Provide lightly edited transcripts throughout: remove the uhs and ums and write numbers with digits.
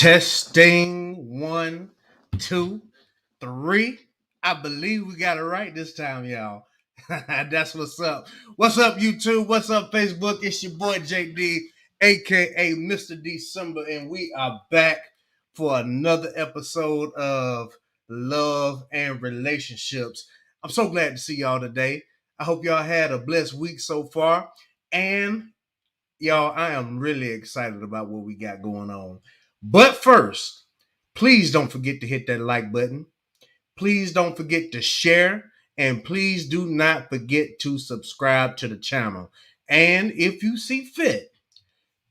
Testing one, two, three. I believe we got it right this time, y'all. That's what's up. What's up, YouTube? What's up, Facebook? It's your boy JD, aka Mr. December, and we are back for another episode of Love and Relationships. I'm so glad to see y'all today. I hope y'all had a blessed week so far. And y'all, I am really excited about what we got going on. But first, please don't forget to hit that like button. Please don't forget to share. And please do not forget to subscribe to the channel. And if you see fit,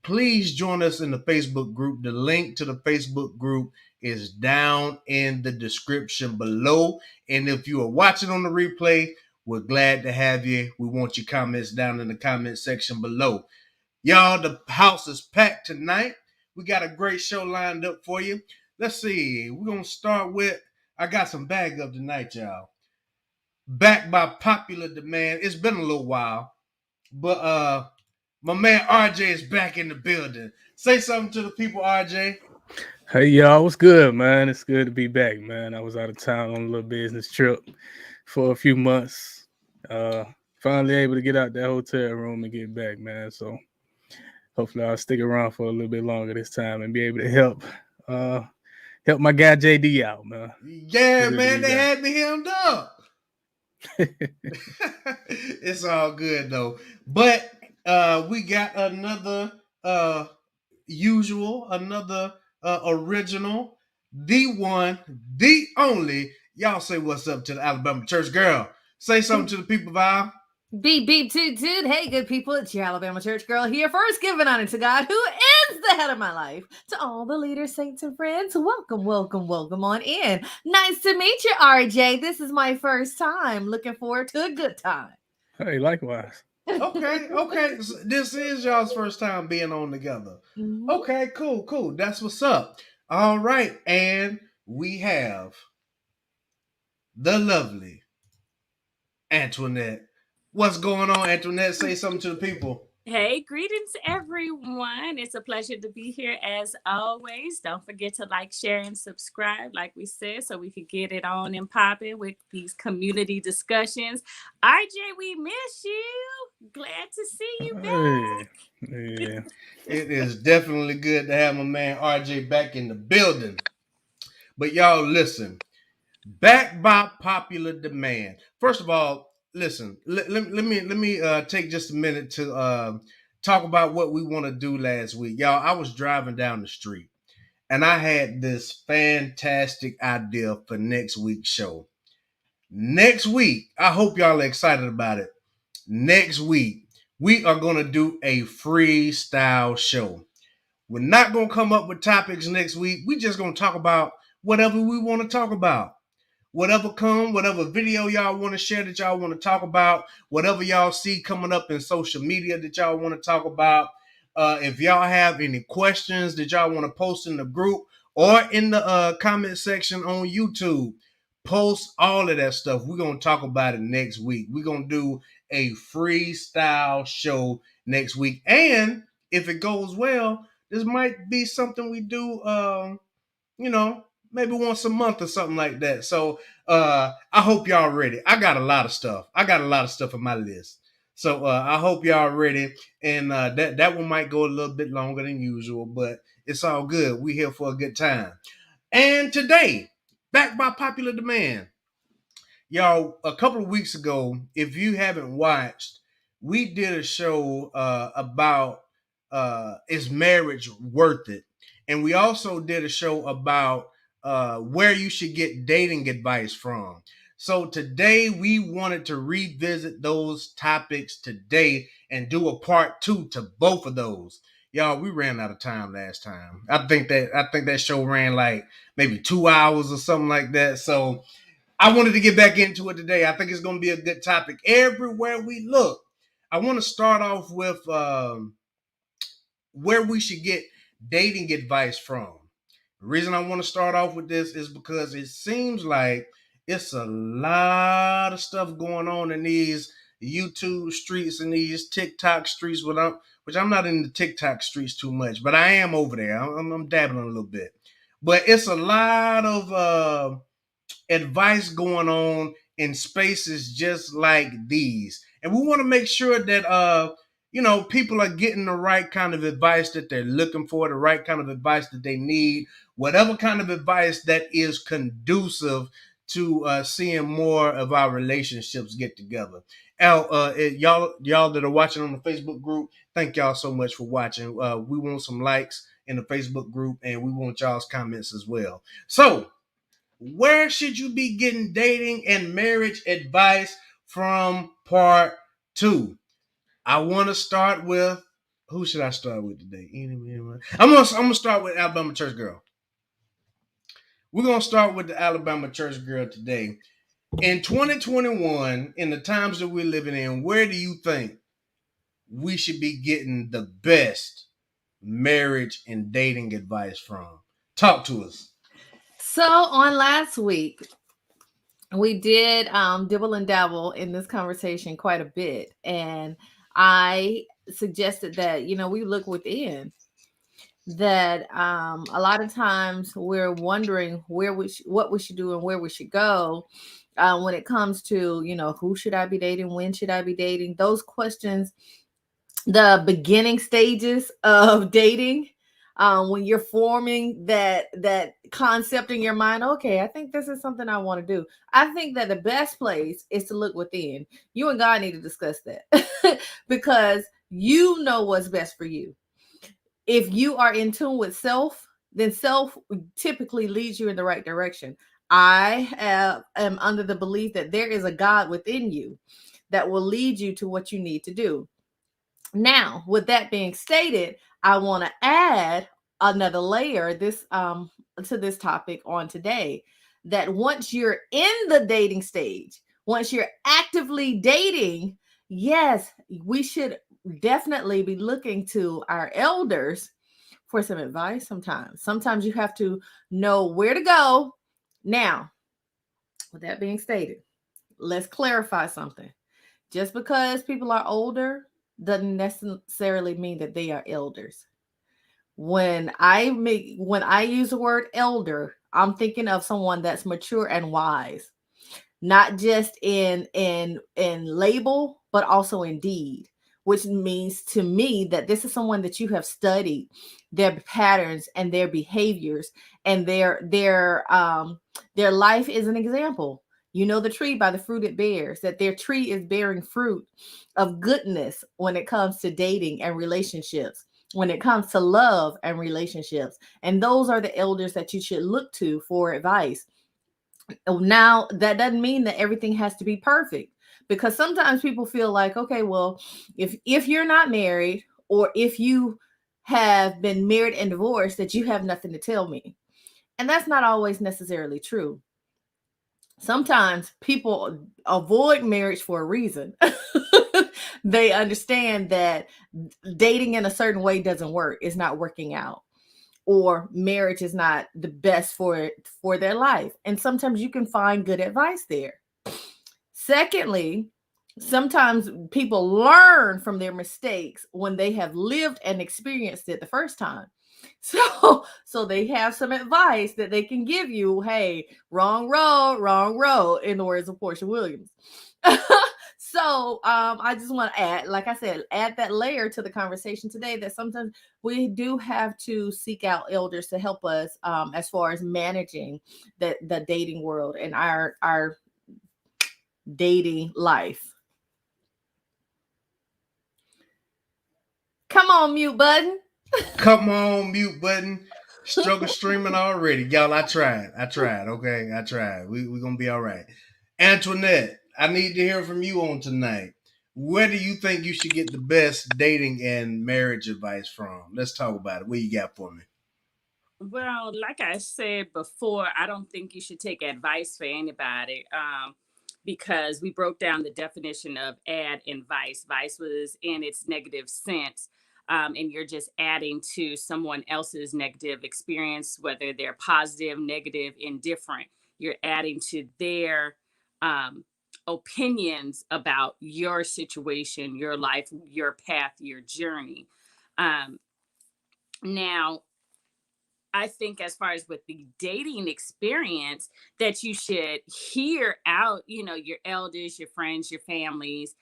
please join us in the Facebook group. The link to the Facebook group is down in the description below. And if you are watching on the replay, we're glad to have you. We want your comments down in the comment section below. Y'all, the house is packed tonight. We got a great show lined up for you. Let's see. We're going to start with, I got some bag up tonight, y'all. Backed by popular demand. It's been a little while, but my man RJ is back in the building. Say something to the people, RJ. Hey y'all, what's good, man? It's good to be back, man. I was out of town on a little business trip for a few months. Finally able to get out that hotel room and get back, man. So hopefully I'll stick around for a little bit longer this time and be able to help my guy JD out, man. Yeah, man, they had me hemmed up. It's all good though. But we got another original, the one, the only. Y'all say what's up to the Alabama Church Girl. Say something to the people, Val. Beep, beep, toot, toot. Hey, good people, it's your Alabama Church Girl here. First, giving honor to God, who is the head of my life. To all the leaders, saints, and friends, welcome, welcome, welcome on in. Nice to meet you, RJ. This is my first time. Looking forward to a good time. Hey, likewise. Okay. This is y'all's first time being on together. Mm-hmm. Okay, cool. That's what's up. All right, and we have the lovely Antoinette. What's going on, Antoinette? Say something to the people. Hey, greetings, everyone. It's a pleasure to be here as always. Don't forget to like, share, and subscribe, like we said, so we could get it on and popping with these community discussions. RJ, we miss you. Glad to see you back. Yeah. It is definitely good to have my man RJ back in the building. But y'all, listen. Backed by popular demand. First of all, listen. Let me take just a minute to talk about what we want to do last week, y'all. I was driving down the street, and I had this fantastic idea for next week's show. Next week, I hope y'all are excited about it. Next week, we are going to do a freestyle show. We're not going to come up with topics next week. We're just going to talk about whatever we want to talk about. Whatever video y'all want to share that y'all want to talk about, whatever y'all see coming up in social media that y'all want to talk about. If y'all have any questions that y'all want to post in the group or in the comment section on YouTube, post all of that stuff. We're going to talk about it next week. We're going to do a freestyle show next week. And if it goes well, this might be something we do, maybe once a month or something like that. So I hope y'all ready. I got a lot of stuff. On my list. So I hope y'all ready. And that one might go a little bit longer than usual, but it's all good. We here for a good time. And today, backed by popular demand, y'all, a couple of weeks ago, if you haven't watched, we did a show about is marriage worth it? And we also did a show about where you should get dating advice from. So today we wanted to revisit those topics today and do a part 2 to both of those. Y'all, we ran out of time last time. I think that show ran like maybe 2 hours or something like that. So I wanted to get back into it today. I think it's going to be a good topic. Everywhere we look, I want to start off with where we should get dating advice from. The reason I want to start off with this is because it seems like it's a lot of stuff going on in these, YouTube streets and these TikTok streets, which I'm not in the TikTok streets too much, but I am over there. I'm dabbling a little bit. But it's a lot of advice going on in spaces just like these. And we want to make sure that people are getting the right kind of advice that they're looking for, the right kind of advice that they need, whatever kind of advice that is conducive to seeing more of our relationships get together. Y'all that are watching on the Facebook group, thank y'all so much for watching. We want some likes in the Facebook group, and we want y'all's comments as well. So, where should you be getting dating and marriage advice from part 2? I want to start with, who should I start with today? I'm gonna start with Alabama Church Girl. We're gonna start with the Alabama Church Girl today. In 2021, in the times that we're living in, where do you think we should be getting the best marriage and dating advice from? Talk to us. So on last week, we did dibble and dabble in this conversation quite a bit, and I suggested that we look within. That a lot of times we're wondering what we should do and where we should go when it comes to who should I be dating, when should I be dating, those questions, the beginning stages of dating. When you're forming that concept in your mind, okay, I think this is something I want to do. I think that the best place is to look within. You and God need to discuss that because you know what's best for you. If you are in tune with self, then self typically leads you in the right direction. I am under the belief that there is a God within you that will lead you to what you need to do. Now, with that being stated, I want to add another layer to this topic on today, that once you're in the dating stage, once you're actively dating, yes, we should definitely be looking to our elders for some advice. Sometimes you have to know where to go. Now, with that being stated, let's clarify something. Just because people are older doesn't necessarily mean that they are elders. When I use the word elder, I'm thinking of someone that's mature and wise, not just in label, but also in deed, which means to me that this is someone that you have studied their patterns and their behaviors, and their life is an example. You know the tree by the fruit it bears, that their tree is bearing fruit of goodness when it comes to dating and relationships, when it comes to love and relationships. And those are the elders that you should look to for advice. Now, that doesn't mean that everything has to be perfect, because sometimes people feel like, okay, well, if you're not married, or if you have been married and divorced, that you have nothing to tell me. And that's not always necessarily true. Sometimes people avoid marriage for a reason. They understand that dating in a certain way doesn't work. It's not working out, or marriage is not the best for their life. And sometimes you can find good advice there. Secondly, sometimes people learn from their mistakes when they have lived and experienced it the first time. So they have some advice that they can give you. Hey, wrong road, in the words of Portia Williams. So I just want to add, like I said, add that layer to the conversation today, that sometimes we do have to seek out elders to help us as far as managing the dating world and our dating life. Come on, mute button. Come on, mute button. Struggle streaming already. Y'all, I tried. Okay, I tried. We're going to be all right. Antoinette, I need to hear from you on tonight. Where do you think you should get the best dating and marriage advice from? Let's talk about it. What you got for me? Well, like I said before, I don't think you should take advice for anybody, because we broke down the definition of add and vice. Vice was in its negative sense, and you're just adding to someone else's negative experience, whether they're positive, negative, indifferent. You're adding to their opinions about your situation, your life, your path, your journey. Now, I think as far as with the dating experience, that you should hear out, your elders, your friends, your families,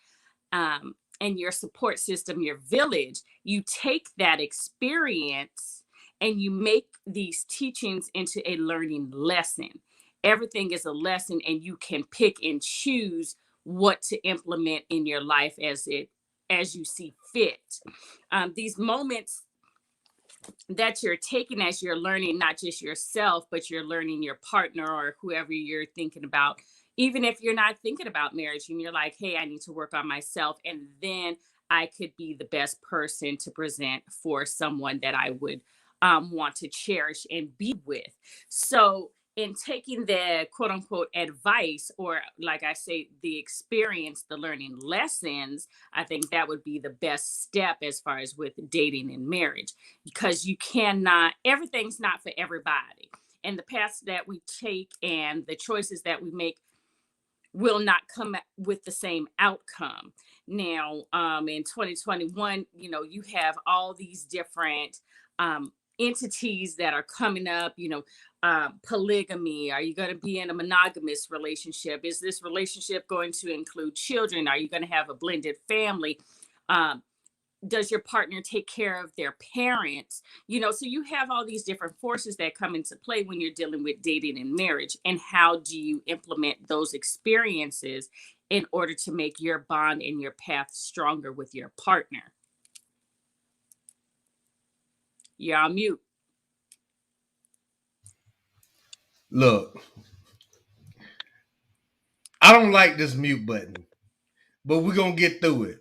and your support system, your village. You take that experience and you make these teachings into a learning lesson. Everything is a lesson, and you can pick and choose what to implement in your life as you see fit. These moments that you're taking as you're learning, not just yourself, but you're learning your partner or whoever you're thinking about. Even if you're not thinking about marriage and you're like, hey, I need to work on myself, and then I could be the best person to present for someone that I would want to cherish and be with. So, in taking the quote unquote advice, or like I say, the experience, the learning lessons, I think that would be the best step as far as with dating and marriage, because everything's not for everybody. And the paths that we take and the choices that we make will not come with the same outcome. Now, in 2021, you have all these different entities that are coming up, polygamy. Are you going to be in a monogamous relationship? Is this relationship going to include children? Are you going to have a blended family? Does your partner take care of their parents? So you have all these different forces that come into play when you're dealing with dating and marriage. And how do you implement those experiences in order to make your bond and your path stronger with your partner? You're on mute. Look, I don't like this mute button, but we're gonna get through it.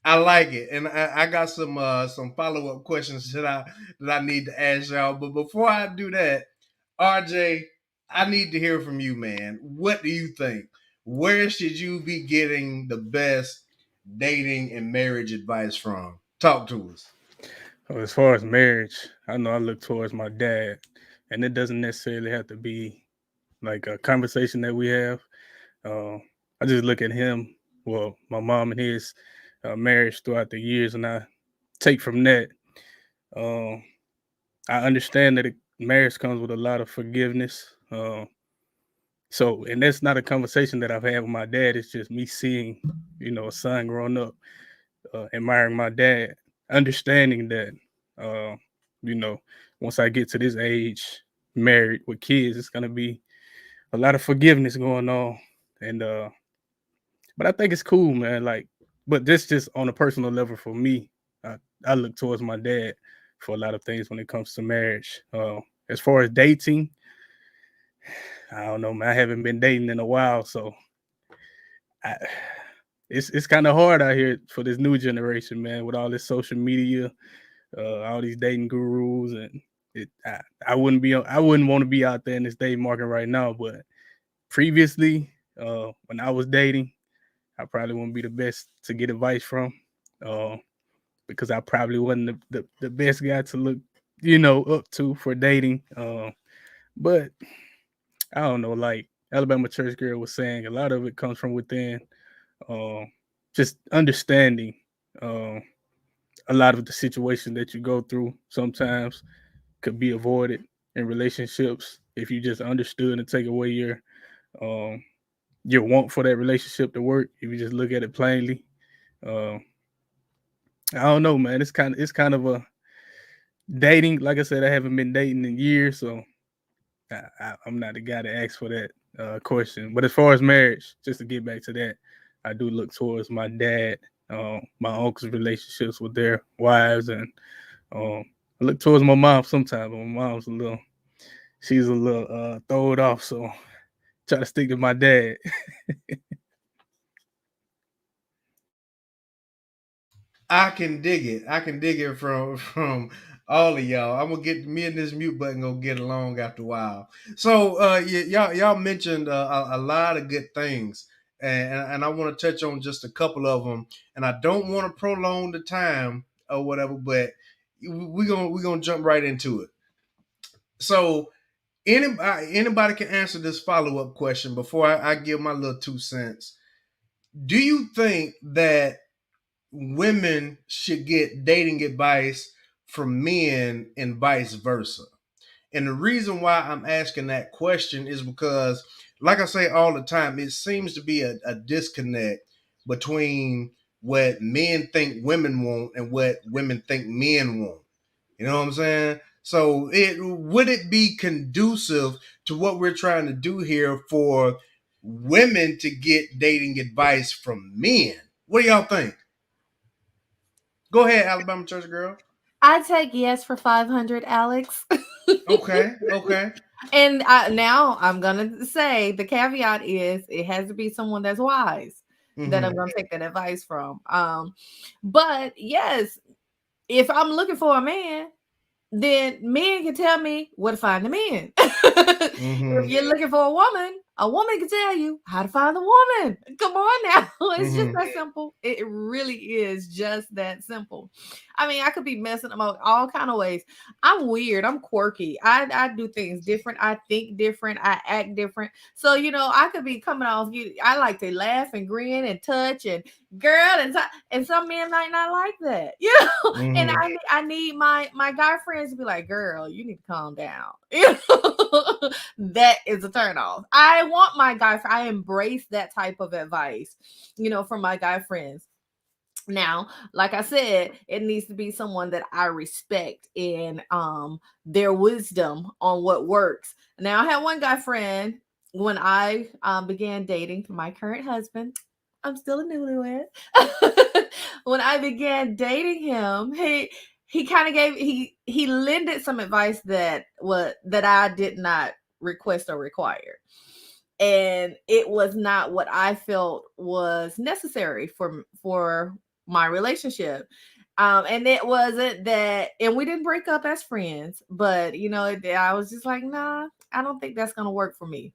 I like it, and I got some follow-up questions that I need to ask y'all. But before I do that, RJ, I need to hear from you, man. What do you think? Where should you be getting the best dating and marriage advice from? Talk to us. As far as marriage, I know I look towards my dad, and it doesn't necessarily have to be like a conversation that we have. I just look at him, well, my mom and his marriage throughout the years, and I take from that. I understand that marriage comes with a lot of forgiveness. And that's not a conversation that I've had with my dad. It's just me seeing, a son growing up, admiring my dad, understanding that, once I get to this age, married with kids, it's gonna be a lot of forgiveness going on. And but I think it's cool, man. But this just on a personal level for me. I look towards my dad for a lot of things when it comes to marriage. As far as dating, I don't know, man. I haven't been dating in a while, so it's kind of hard out here for this new generation, man, with all this social media, all these dating gurus, and I wouldn't want to be out there in this dating market right now. But previously, when I was dating, I probably wouldn't be the best to get advice from, because I probably wasn't the best guy to look, up to for dating. But I don't know, like Alabama Church Girl was saying, a lot of it comes from within. Just understanding a lot of the situation that you go through sometimes could be avoided in relationships if you just understood and take away your want for that relationship to work. If you just look at it plainly, I don't know, man. It's kind of a dating. Like I said, I haven't been dating in years, so I'm not the guy to ask for that question. But as far as marriage, just to get back to that, I do look towards my dad, my uncle's relationships with their wives, and I look towards my mom sometimes. But my mom's she's a little throwed off, so try to stick to my dad. I can dig it. I can dig it from all of y'all. I'm gonna get me and this mute button gonna get along after a while. So y'all mentioned a lot of good things, and I want to touch on just a couple of them. And I don't want to prolong the time or whatever, but we're gonna jump right into it. So anybody can answer this follow-up question before I give my little 2 cents. do you think that women should get dating advice from men and vice versa? And the reason why I'm asking that question is because, like I say all the time, it seems to be a disconnect between what men think women want and what women think men want. You know what I'm saying? So would it be conducive to what we're trying to do here for women to get dating advice from men? What do y'all think? Go ahead, Alabama Church Girl. I take yes for 500, Alex. Okay, okay. And now I'm gonna say the caveat is it has to be someone that's wise that I'm gonna take that advice from. But yes, if I'm looking for a man, then men can tell me where to find the man. If you're looking for a woman can tell you how to find the woman. Come on now. It's just that simple. It really is just that simple. I mean, I could be messing about all kind of ways. I'm weird. I'm quirky. I do things different. I think different. I act different. So, I could be coming off you. I like to laugh and grin and touch and girl and some men might not like that. And I need my guy friends to be like, girl, you need to calm down. That is a turn off. I want my guy. I embrace that type of advice, from my guy friends. Now, like I said, it needs to be someone that I respect in their wisdom on what works. Now, I had one guy friend when I began dating my current husband. I'm still a newlywed. When I began dating him, he kind of he lended some advice that I did not request or require. And it was not what I felt was necessary for my relationship. And it wasn't that, and we didn't break up as friends, but I was just like, nah, I don't think that's gonna work for me.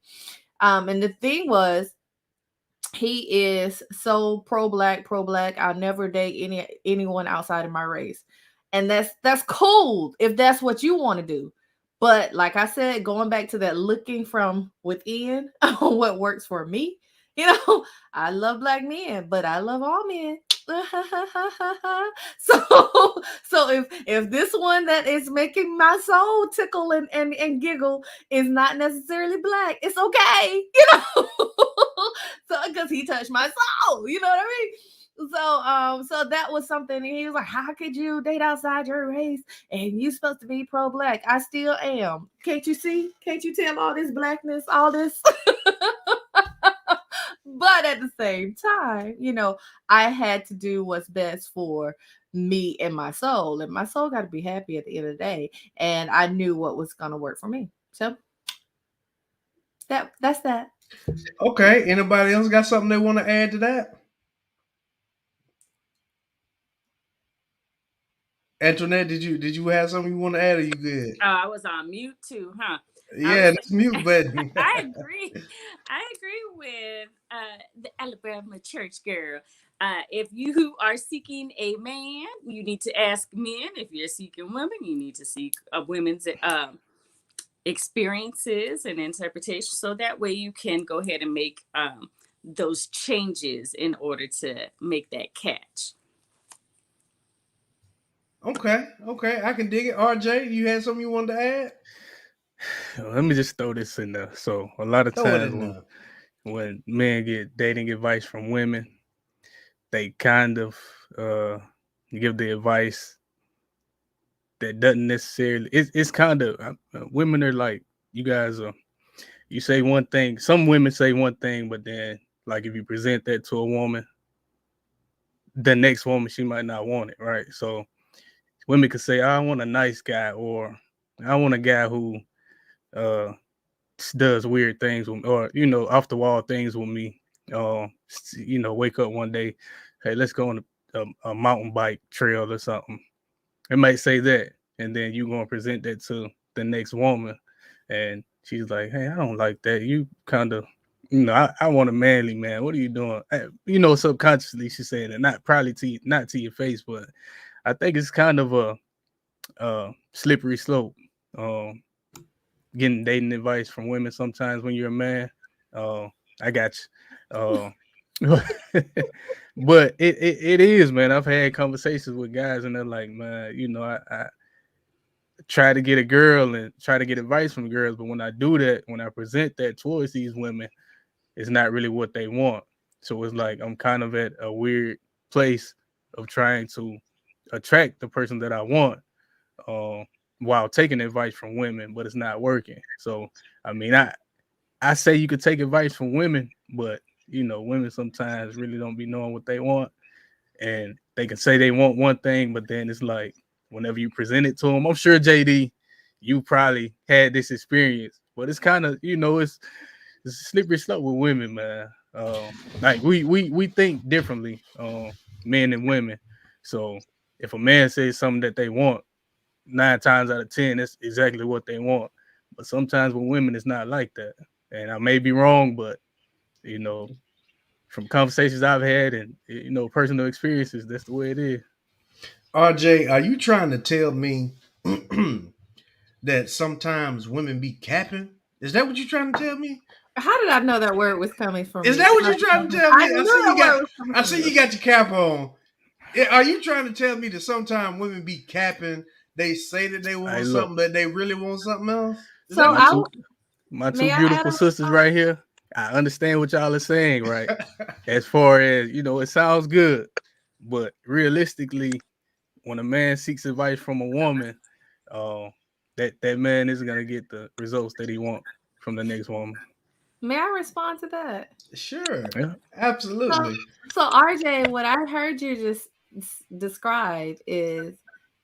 And the thing was, he is so pro black. I'll never date anyone outside of my race. And that's cool if that's what you want to do. But like I said, going back to that looking from within on what works for me, I love black men, but I love all men. So if this one that is making my soul tickle and giggle is not necessarily black, it's okay, So because he touched my soul, you know what I mean? So that was something. He was like, how could you date outside your race and you supposed to be pro-black? I still am. Can't you see? Can't you tell all this blackness, all this? But at the same time, I had to do what's best for me and my soul. And my soul got to be happy at the end of the day. And I knew what was going to work for me. So that's that. Okay. Anybody else got something they want to add to that? Antoinette, did you have something you want to add? Or you good? Oh, I was on mute too, huh? Yeah, that's mute button. I agree. I agree with the Alabama church girl. If you are seeking a man, you need to ask men. If you're seeking women, you need to seek women's experiences and interpretation. So that way you can go ahead and make those changes in order to make that catch. Okay, I can dig it. RJ, you had something you wanted to add? Let me just throw this in there. So a lot of times when men get dating advice from women, they kind of give the advice that doesn't necessarily. It's kind of women are like, you guys are. You say one thing. Some women say one thing, but then like if you present that to a woman, the next woman she might not want it, right? So women could say, I want a nice guy, or I want a guy who does weird things with, or off the wall things with me. Wake up one day, hey, let's go on a mountain bike trail or something. It might say that, and then you gonna present that to the next woman, and she's like, hey, I don't like that. You kind of, I want a manly man. What are you doing? Subconsciously she's saying it, not to your face, but I think it's kind of a slippery slope. Getting dating advice from women sometimes when you're a man. I got you. But it is, man. I've had conversations with guys and they're like, man, I try to get a girl and try to get advice from girls, but when I do that, when I present that towards these women, it's not really what they want. So it's like I'm kind of at a weird place of trying to attract the person that I want, while taking advice from women, but it's not working. So I mean, I say you could take advice from women, but women sometimes really don't be knowing what they want, and they can say they want one thing, but then it's like whenever you present it to them, I'm sure JD, you probably had this experience, but it's kind of it's a slippery slope with women, man. Like we think differently, men and women. So if a man says something that they want, 9 times out of 10, that's exactly what they want. But sometimes with women, it's not like that. And I may be wrong, but you know, from conversations I've had and personal experiences, that's the way it is. RJ, are you trying to tell me that sometimes women be capping? Is that what you're trying to tell me? How did I know that word was coming from Is you? that what you're trying to tell me? I knew that word was coming I from see you. you got your cap on. Are you trying to tell me that sometimes women be capping? They say that they want something, but they really want something else? Is So that my may two I beautiful add sisters right here. I understand what y'all are saying, right? As far as it sounds good, but realistically, when a man seeks advice from a woman, that man isn't gonna get the results that he wants from the next woman. May I respond to that? Sure, Yeah. absolutely. So RJ, what I heard you just describe is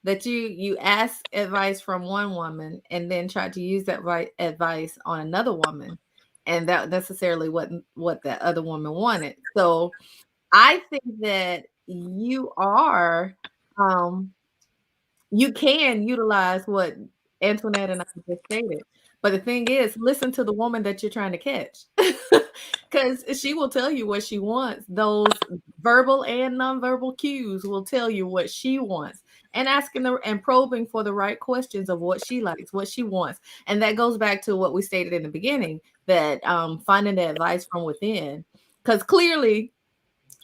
that you ask advice from one woman and then try to use that advice on another woman, and that necessarily what that other woman wanted. So I think that you can utilize what Antoinette and I just stated. But the thing is, listen to the woman that you're trying to catch. Because she will tell you what she wants. Those verbal and nonverbal cues will tell you what she wants. And asking and probing for the right questions of what she likes, what she wants. And that goes back to what we stated in the beginning, that finding the advice from within. Because clearly,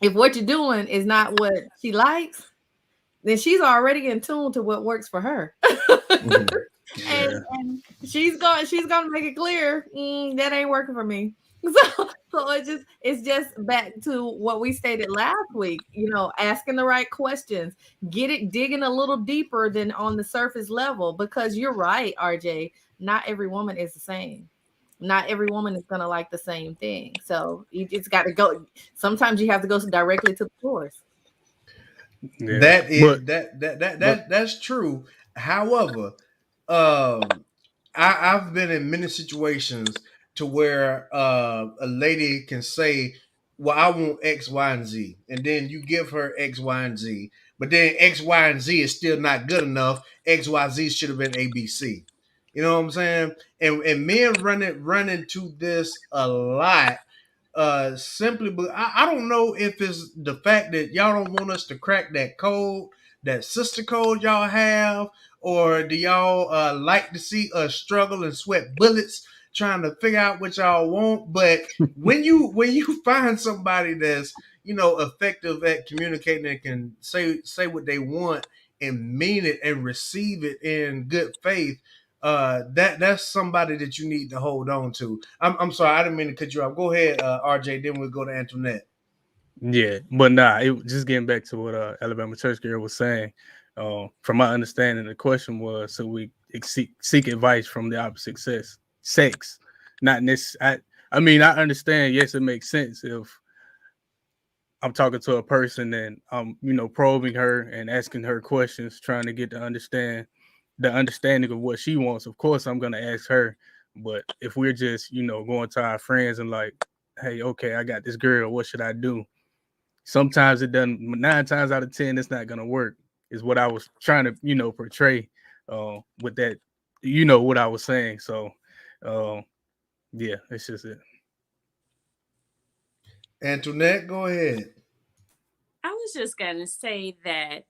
if what you're doing is not what she likes, then she's already in tune to what works for her. And she's gonna make it clear that ain't working for me. So it's just back to what we stated last week, asking the right questions, digging a little deeper than on the surface level, because you're right, RJ, not every woman is the same. Not every woman is gonna like the same thing. So you just got to go. Sometimes you have to go directly to the source. That is that's true. However, I've been in many situations to where a lady can say, "Well, I want X, Y, and Z," and then you give her X, Y, and Z, but then X, Y, and Z is still not good enough. X, Y, Z should have been A, B, C. You know what I'm saying? And men run into this a lot, simply, but I don't know if it's the fact that y'all don't want us to crack that code, that sister code y'all have, or do y'all like to see us struggle and sweat bullets trying to figure out what y'all want? But when you find somebody that's effective at communicating and can say what they want and mean it and receive it in good faith, that's somebody that you need to hold on to. I'm sorry, I didn't mean to cut you off. Go ahead, RJ. Then we'll go to Antoinette. Yeah, but just getting back to what Alabama Church Girl was saying. From my understanding, the question was, so we seek advice from the opposite sex, not necessarily. I mean, I understand. Yes, it makes sense if I'm talking to a person and I'm, probing her and asking her questions, trying to get the understanding of what she wants. Of course, I'm gonna ask her. But if we're just, going to our friends and like, hey, okay, I got this girl, what should I do? Sometimes it doesn't. 9 times out of 10, it's not gonna work. Is what I was trying to, portray with that. What I was saying. So, yeah, it's just it. Antoinette, go ahead. I was just going to say that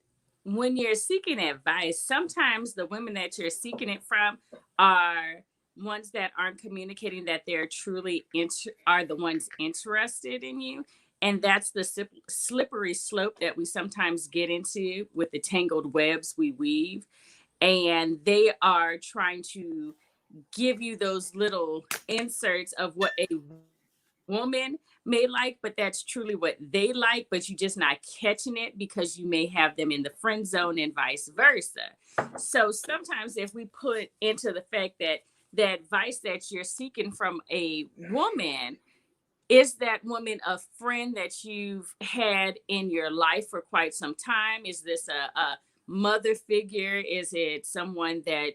when you're seeking advice, sometimes the women that you're seeking it from are ones that aren't communicating that they're truly are the ones interested in you. And that's the slippery slope that we sometimes get into with the tangled webs we weave. And they are trying to give you those little inserts of what a woman may like, but that's truly what they like, but you're just not catching it because you may have them in the friend zone and vice versa. So sometimes if we put into the fact that the advice that you're seeking from a woman, is that woman a friend that you've had in your life for quite some time? Is this a mother figure? Is it someone that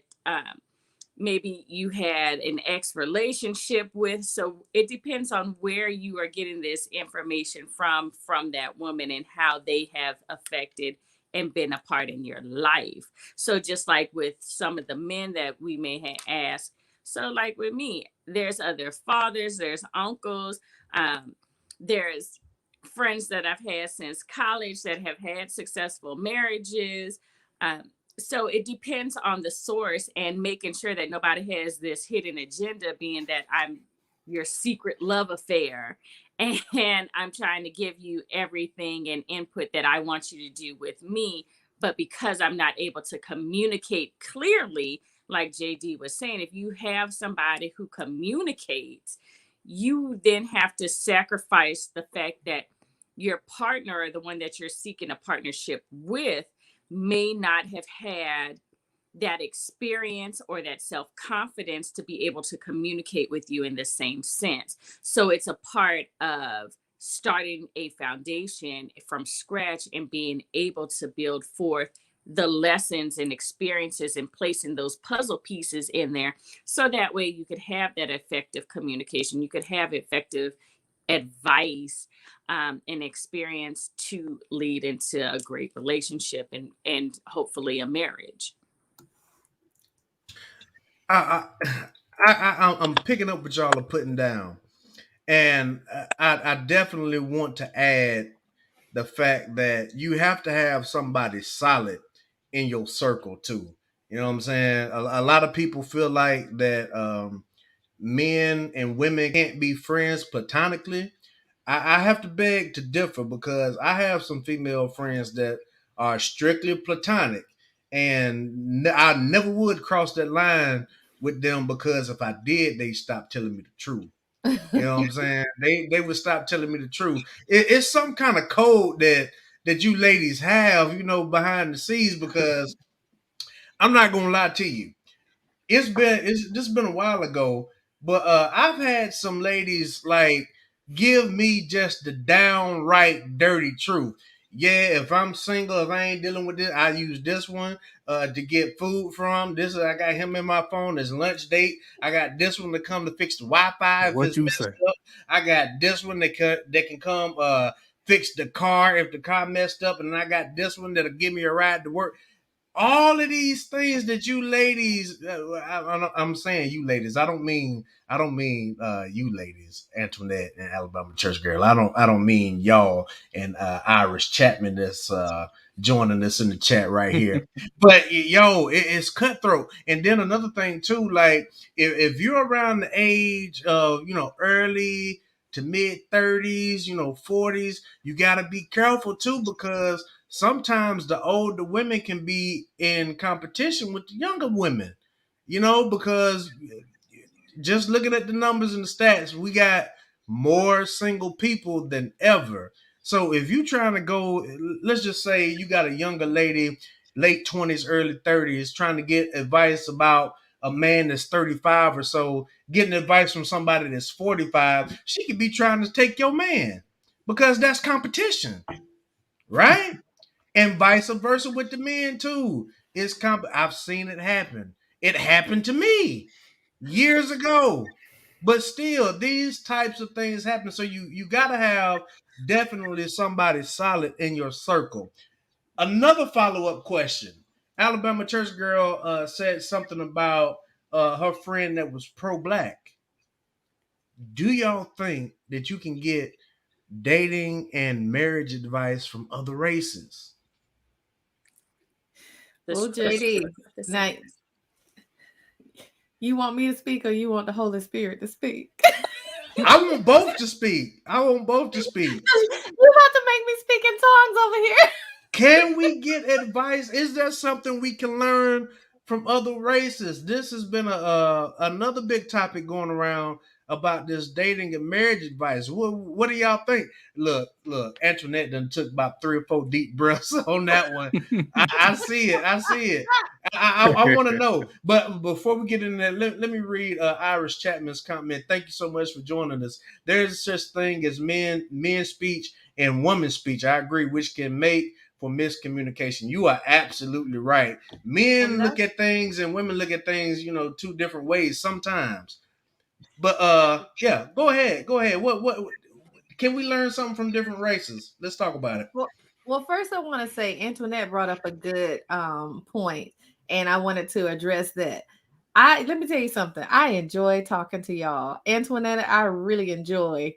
maybe you had an ex relationship with? So it depends on where you are getting this information from that woman and how they have affected and been a part in your life. So just like with some of the men that we may have asked, so like with me, there's other fathers, there's uncles, there's friends that I've had since college that have had successful marriages. So it depends on the source and making sure that nobody has this hidden agenda, being that I'm your secret love affair and I'm trying to give you everything and input that I want you to do with me. But because I'm not able to communicate clearly, like JD was saying, if you have somebody who communicates, you then have to sacrifice the fact that your partner, or the one that you're seeking a partnership with, may not have had that experience or that self-confidence to be able to communicate with you in the same sense. So it's a part of starting a foundation from scratch and being able to build forth the lessons and experiences and placing those puzzle pieces in there. So that way you could have that effective communication. You could have effective advice and experience to lead into a great relationship and hopefully a marriage. I'm picking up what y'all are putting down, and I definitely want to add the fact that you have to have somebody solid in your circle too. You know what I'm saying? A lot of people feel like that men and women can't be friends platonically. I have to beg to differ because I have some female friends that are strictly platonic, and I never would cross that line with them because if I did, they stopped telling me the truth. You know what I'm saying? They would stop telling me the truth. It's some kind of code that you ladies have, you know, behind the scenes, because I'm not gonna lie to you. This been a while ago, but I've had some ladies like give me just the downright dirty truth. Yeah, if I'm single, if I ain't dealing with this, I use this one to get food from. This is, I got him in my phone as lunch date. I got this one to come to fix the Wi-Fi if What it's you messed say? up. I got this one that can come fix the car if the car messed up, and I got this one that'll give me a ride to work. All of these things that you ladies, I'm saying you ladies. I don't mean you ladies, Antoinette and Alabama Church Girl. I don't mean y'all and Iris Chapman that's joining us in the chat right here. But yo, it's cutthroat. And then another thing too, like if you're around the age of early to mid 30s, 40s, you got to be careful too, because sometimes the older women can be in competition with the younger women, because just looking at the numbers and the stats, we got more single people than ever. So if you're trying to go, let's just say you got a younger lady, late 20s, early 30s, trying to get advice about a man that's 35 or so, getting advice from somebody that's 45, she could be trying to take your man because that's competition, right? And vice versa with the men too. I've seen it happen. It happened to me years ago. But still, these types of things happen. So you gotta have definitely somebody solid in your circle. Another follow-up question. Alabama Church Girl said something about her friend that was pro-black. Do y'all think that you can get dating and marriage advice from other races? Well, JD, now, you want me to speak or you want the Holy Spirit to speak? I want both to speak. me speak in tongues over here. Can we get advice? Is there something we can learn from other races? This has been another big topic going around about this dating and marriage advice. What do y'all think? Look, Antoinette done took about 3 or 4 deep breaths on that one. I see it. I see it. I want to know. But before we get in there, let me read Iris Chapman's comment. Thank you so much for joining us. There's such thing as men's speech and women's speech. I agree, which can make for miscommunication. You are absolutely right. Men look at things and women look at things, 2 different ways sometimes. But yeah, go ahead. What can we learn something from different races? Let's talk about it. Well, first I want to say Antoinette brought up a good point, and I wanted to address that. Let me tell you something. I enjoy talking to y'all. Antoinette, I really enjoy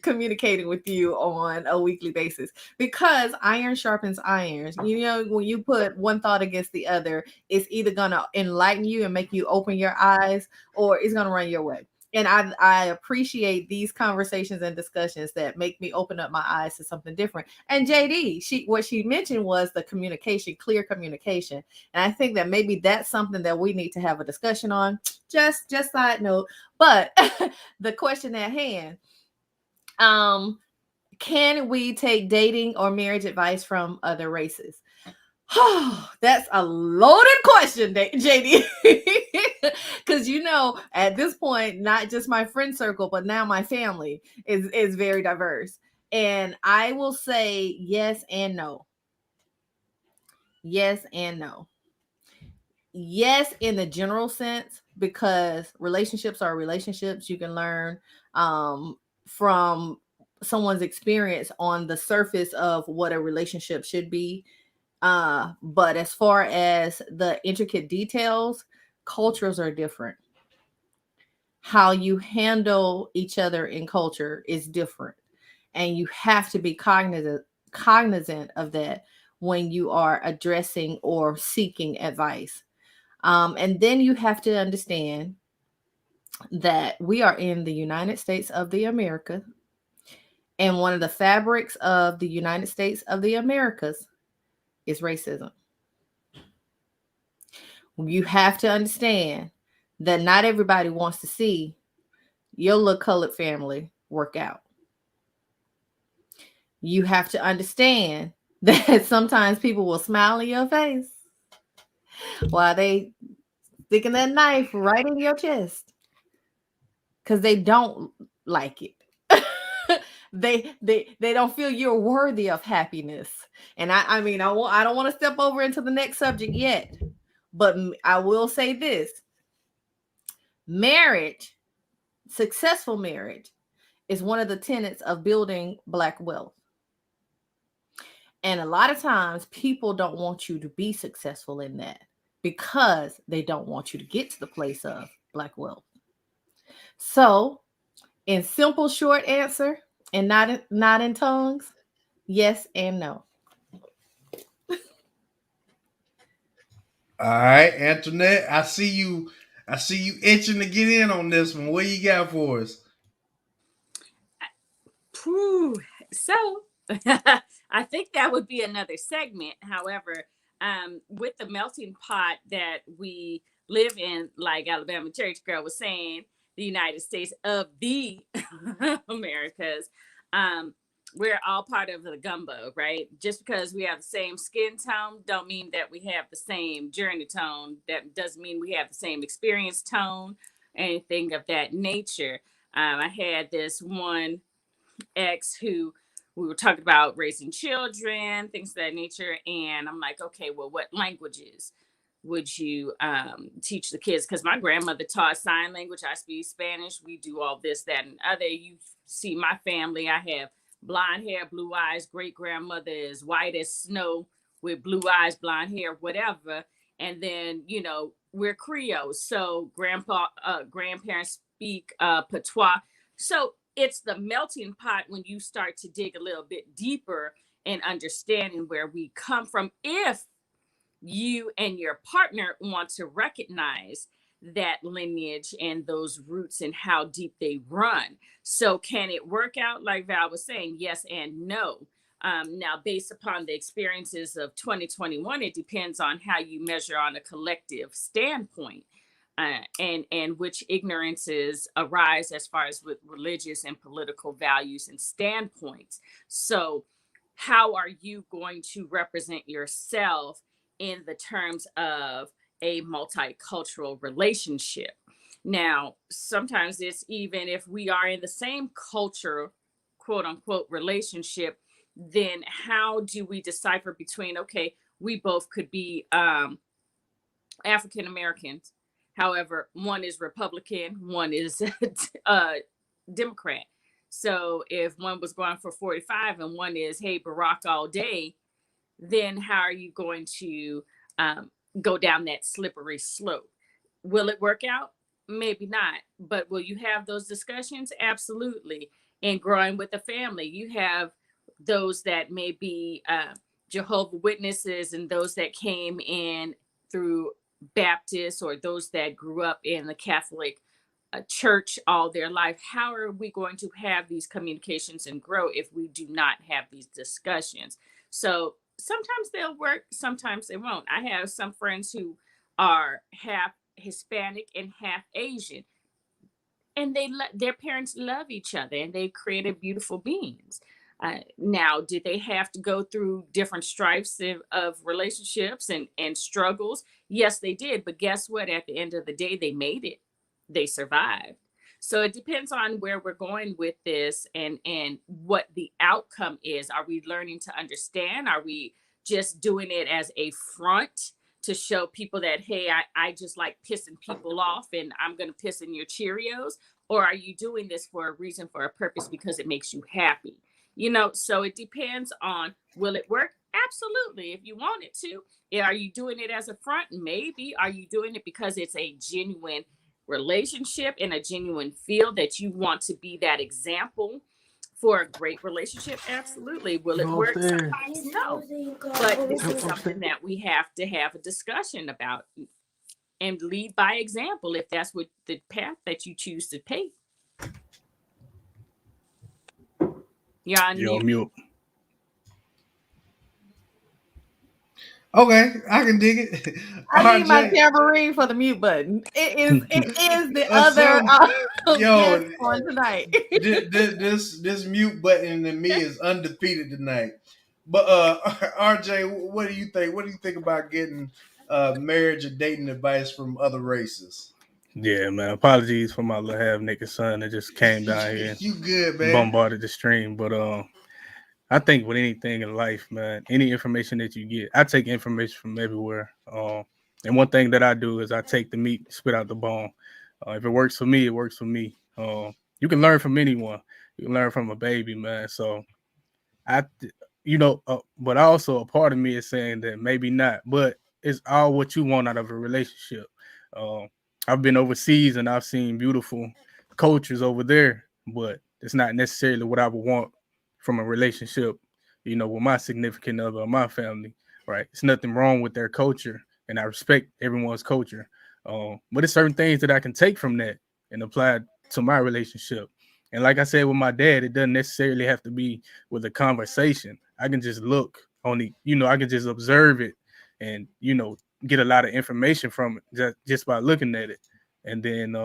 communicating with you on a weekly basis because iron sharpens iron. When you put one thought against the other, it's either going to enlighten you and make you open your eyes, or it's going to run your way. And I appreciate these conversations and discussions that make me open up my eyes to something different. And JD, what she mentioned was the communication, clear communication. And I think that maybe that's something that we need to have a discussion on. Just side note. But the question at hand, can we take dating or marriage advice from other races? That's a loaded question, JD. Because at this point, not just my friend circle, but now my family is very diverse. And I will say yes and no. Yes and no. Yes, in the general sense, because relationships are relationships. You can learn from someone's experience on the surface of what a relationship should be. But as far as the intricate details, cultures are different. How you handle each other in culture is different. And you have to be cognizant of that when you are addressing or seeking advice. And then you have to understand that we are in the United States of the America. And one of the fabrics of the United States of the Americas is racism. You have to understand that not everybody wants to see your little colored family work out. You have to understand that sometimes people will smile in your face while they sticking that knife right in your chest because they don't like it. They don't feel you're worthy of happiness. And I don't want to step over into the next subject yet, but I will say this. Marriage, successful marriage, is one of the tenets of building Black wealth. And a lot of times people don't want you to be successful in that because they don't want you to get to the place of Black wealth. So, in simple, short answer, and not in tongues, yes and no. All right, Antoinette, I see you itching to get in on this one. What you got for us? So I think that would be another segment. However, with the melting pot that we live in, like Alabama Church Girl was saying, the United States of the Americas, we're all part of the gumbo, right? Just because we have the same skin tone don't mean that we have the same journey tone. That doesn't mean we have the same experience tone, anything of that nature. I had this one ex who we were talking about raising children, things of that nature. And I'm like, okay, well, what languages would you teach the kids? Because my grandmother taught sign language. I speak Spanish. We do all this, that, and other. You see my family. I have blonde hair, blue eyes. Great grandmother is white as snow with blue eyes, blonde hair, whatever. And then, we're Creole. So grandparents speak patois. So it's the melting pot when you start to dig a little bit deeper and understanding where we come from. If you and your partner want to recognize that lineage and those roots and how deep they run. So can it work out? Like Val was saying, yes and no. Now, based upon the experiences of 2021, it depends on how you measure on a collective standpoint, and which ignorances arise as far as with religious and political values and standpoints. So, how are you going to represent yourself in the terms of a multicultural relationship? Now, sometimes it's even if we are in the same culture, quote unquote, relationship, then how do we decipher between, okay, we both could be African Americans. However, one is Republican, one is Democrat. So if one was going for 45 and one is, hey, Barack all day, then how are you going to go down that slippery slope? Will it work out? Maybe not. But will you have those discussions? Absolutely. And growing with the family, you have those that may be Jehovah Witnesses and those that came in through Baptist, or those that grew up in the Catholic church all their life. How are we going to have these communications and grow if we do not have these discussions? So sometimes they'll work, sometimes they won't. I have some friends who are half Hispanic and half Asian, and their parents love each other and they created beautiful beings. Now, did they have to go through different stripes of relationships and struggles? Yes, they did. But guess what? At the end of the day, they made it. They survived. So it depends on where we're going with this and what the outcome is. Are we learning to understand? Are we just doing it as a front to show people that, hey, I just like pissing people off and I'm going to piss in your Cheerios? Or are you doing this for a reason, for a purpose, because it makes you happy? So it depends on, will it work? Absolutely. If you want it to. Are you doing it as a front? Maybe. Are you doing it because it's a genuine relationship in a genuine field that you want to be that example for a great relationship? Absolutely. Will it work? Sometimes no. But this is something that we have to have a discussion about and lead by example if that's what the path that you choose to take. You're on mute. Okay, I can dig it. I need my tambourine for the mute button. It is the other guest on tonight. this mute button in me is undefeated tonight. But RJ, what do you think? What do you think about getting marriage or dating advice from other races? Yeah, man. Apologies for my little half-naked son that just came down here. You good, man? Bombarded the stream, but I think with anything in life, man, any information that you get, I take information from everywhere. And one thing that I do is I take the meat, spit out the bone. If it works for me, it works for me. You can learn from anyone. You can learn from a baby, man. So but also a part of me is saying that maybe not, but it's all what you want out of a relationship. I've been overseas and I've seen beautiful cultures over there, but it's not necessarily what I would want from a relationship, with my significant other or my family, right? It's nothing wrong with their culture, and I respect everyone's culture. But there's certain things that I can take from that and apply to my relationship. And like I said with my dad, it doesn't necessarily have to be with a conversation. I can just look on I can just observe it and, get a lot of information from it just by looking at it. And then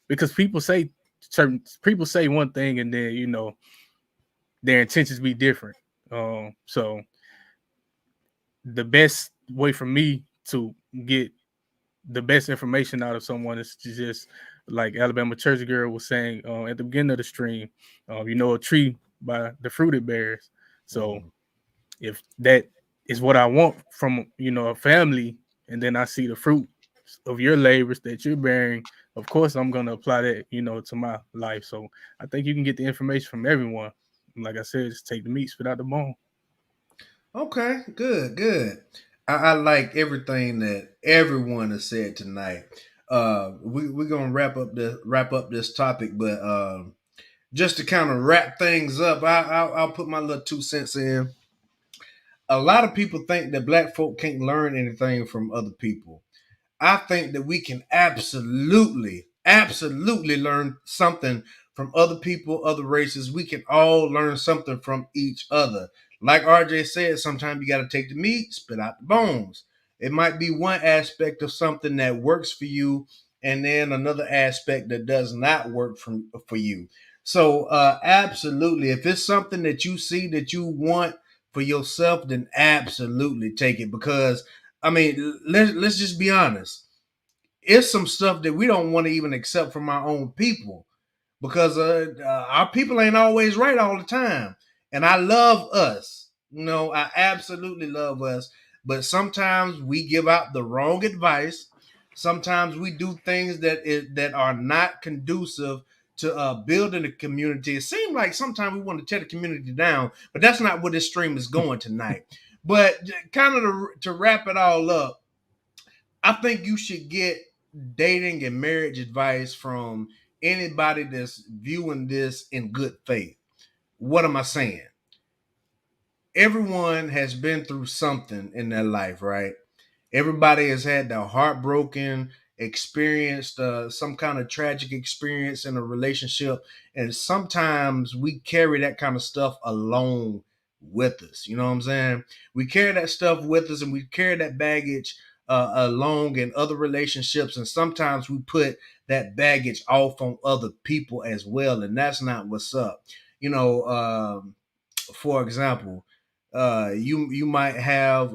because people say one thing and then, their intentions be different. So the best way for me to get the best information out of someone is to just, like Alabama Church Girl was saying at the beginning of the stream, a tree by the fruit it bears. So if that is what I want from, a family, and then I see the fruit of your labors that you're bearing, of course, I'm going to apply that, to my life. So I think you can get the information from everyone. Like I said, just take the meat, spit out the bone. Okay, good. I like everything that everyone has said tonight. We're gonna wrap up this topic, but just to kind of wrap things up, I'll put my little 2 cents in. A lot of people think that Black folk can't learn anything from other people. I think that we can absolutely learn something from other people, other races. We can all learn something from each other. Like RJ said, sometimes you got to take the meat, spit out the bones. It might be one aspect of something that works for you, and then another aspect that does not work for you. So, absolutely, if it's something that you see that you want for yourself, then absolutely take it. Because, I mean, let's just be honest. It's some stuff that we don't want to even accept from our own people, because our people ain't always right all the time. And I love us. I absolutely love us. But sometimes we give out the wrong advice. Sometimes we do things that are not conducive to building a community. It seems like sometimes we want to tear the community down, but that's not where this stream is going tonight. But kind of to wrap it all up, I think you should get dating and marriage advice from anybody that's viewing this in good faith. What am I saying? Everyone has been through something in their life, right? Everybody has had their heart broken, experienced some kind of tragic experience in a relationship, and sometimes we carry that kind of stuff along with us. You know what I'm saying? We carry that stuff with us, and we carry that baggage along in other relationships, and sometimes we put that baggage off on other people as well, and that's not what's up. You know, for example, you might have.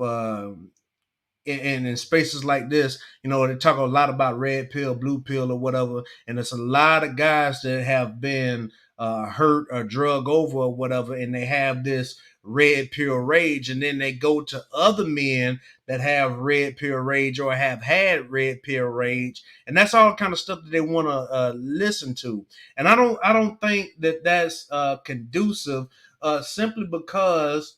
And in spaces like this, they talk a lot about red pill, blue pill, or whatever. And there's a lot of guys that have been hurt or drug over or whatever, and they have this red pill rage. And then they go to other men that have red pill rage or have had red pill rage. And that's all kind of stuff that they want to listen to. And I don't think that that's conducive simply because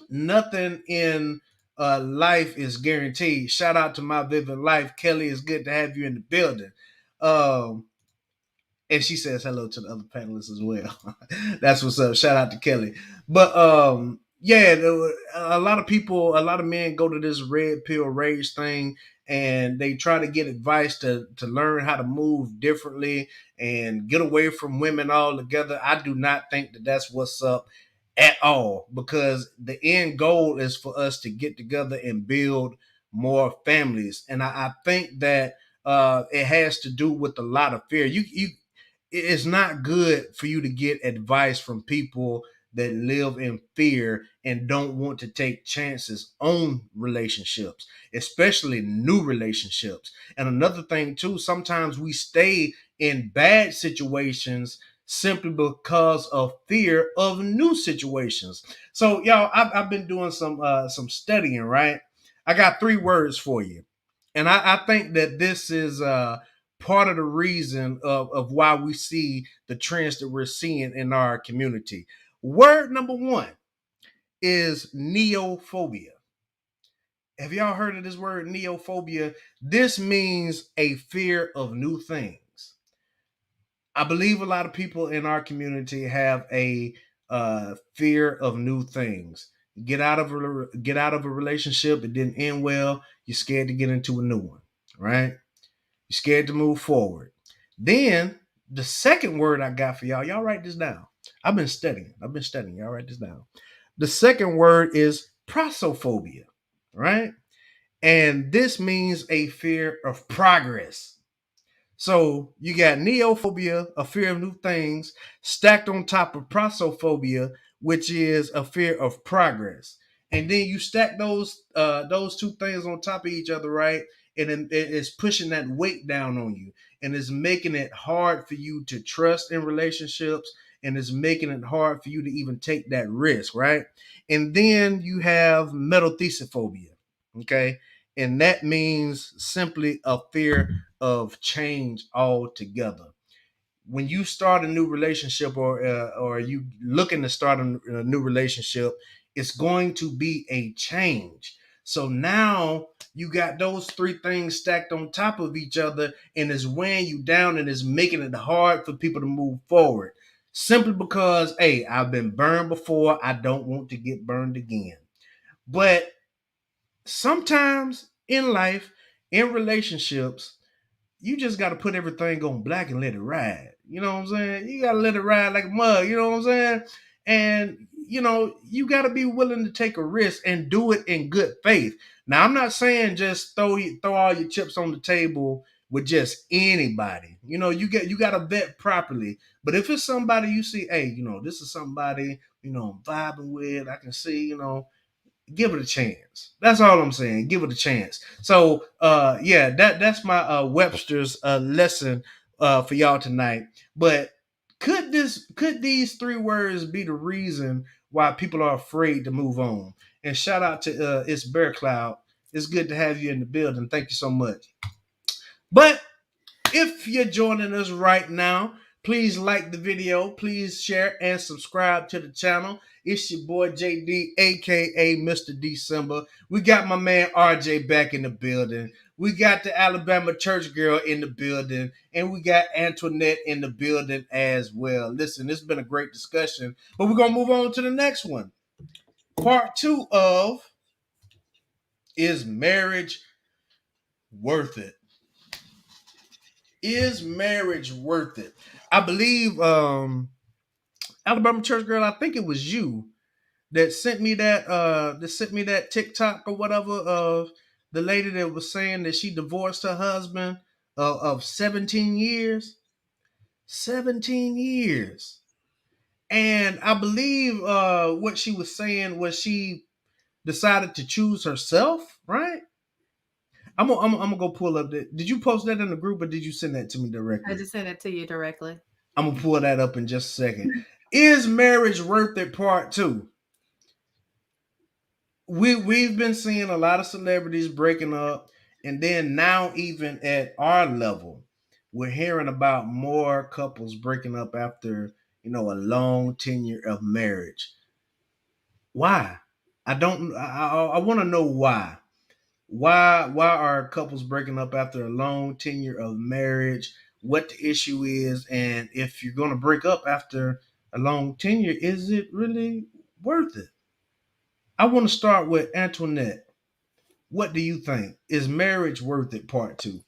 nothing in life is guaranteed. Shout out to my Vivid Life. Kelly, it's good to have you in the building. And she says hello to the other panelists as well. That's what's up. Shout out to Kelly. But yeah, a lot of men go to this red pill rage thing, and they try to get advice to learn how to move differently and get away from women altogether. I do not think that that's what's up at all, because the end goal is for us to get together and build more families. And I think that it has to do with a lot of fear. It's not good for you to get advice from people that live in fear and don't want to take chances on relationships, especially new relationships. And another thing too, sometimes we stay in bad situations simply because of fear of new situations. So y'all, I've been doing some studying, right? I got 3 words for you. And I think that this is part of the reason of why we see the trends that we're seeing in our community. Word number 1 is neophobia. Have y'all heard of this word, neophobia? This means a fear of new things. I believe a lot of people in our community have a fear of new things. Get out of a relationship, it didn't end well. You're scared to get into a new one, right? You're scared to move forward. Then the second word I got for y'all write this down. I've been studying. Y'all write this down. The second word is prosophobiia, right? And this means a fear of progress. So you got neophobia, a fear of new things, stacked on top of prosophobiia, which is a fear of progress. And then you stack those 2 things on top of each other, right? And it's pushing that weight down on you, and it's making it hard for you to trust in relationships, and it's making it hard for you to even take that risk, right? And then you have metathesophobia, okay? And that means simply a fear of change altogether. When you start a new relationship, or you looking to start a new relationship, it's going to be a change. So now you got those 3 things stacked on top of each other, and it's weighing you down, and it's making it hard for people to move forward. Simply because, hey, I've been burned before. I don't want to get burned again. But sometimes in life, in relationships, you just got to put everything on black and let it ride. You know what I'm saying? You got to let it ride like a mug. You know what I'm saying? And you got to be willing to take a risk and do it in good faith. Now, I'm not saying just throw all your chips on the table with just anybody. You got to vet properly. But if it's somebody you see, hey, this is somebody I'm vibing with, I can see, give it a chance. That's all I'm saying. Give it a chance. So yeah, that's my Webster's lesson for y'all tonight. But could these 3 words be the reason why people are afraid to move on? And shout out to it's Bear Cloud. It's good to have you in the building. Thank you so much. But if you're joining us right now, please like the video, please share and subscribe to the channel. It's your boy JD, aka Mr. December. We got my man RJ back in the building. We got the Alabama church girl in the building, and we got Antoinette in the building as well. Listen, it's been a great discussion, but we're gonna move on to the next one. Part 2 of Is Marriage Worth It? Is marriage worth it? I believe Alabama church girl, I think it was you that sent me that TikTok or whatever of the lady that was saying that she divorced her husband of 17 years. 17 years. And I believe what she was saying was she decided to choose herself, right? I'm gonna go pull up that. Did you post that in the group or did you send that to me directly? I just sent it to you directly. I'm gonna pull that up in just a second. Is marriage worth it? Part 2. We've been seeing a lot of celebrities breaking up, and then now even at our level, we're hearing about more couples breaking up after a long tenure of marriage. Why? I don't. I want to know why. Why are couples breaking up after a long tenure of marriage? What the issue is, and if you're going to break up after a long tenure, is it really worth it? I want to start with Antoinette. What do you think? Is marriage worth it? Part 2.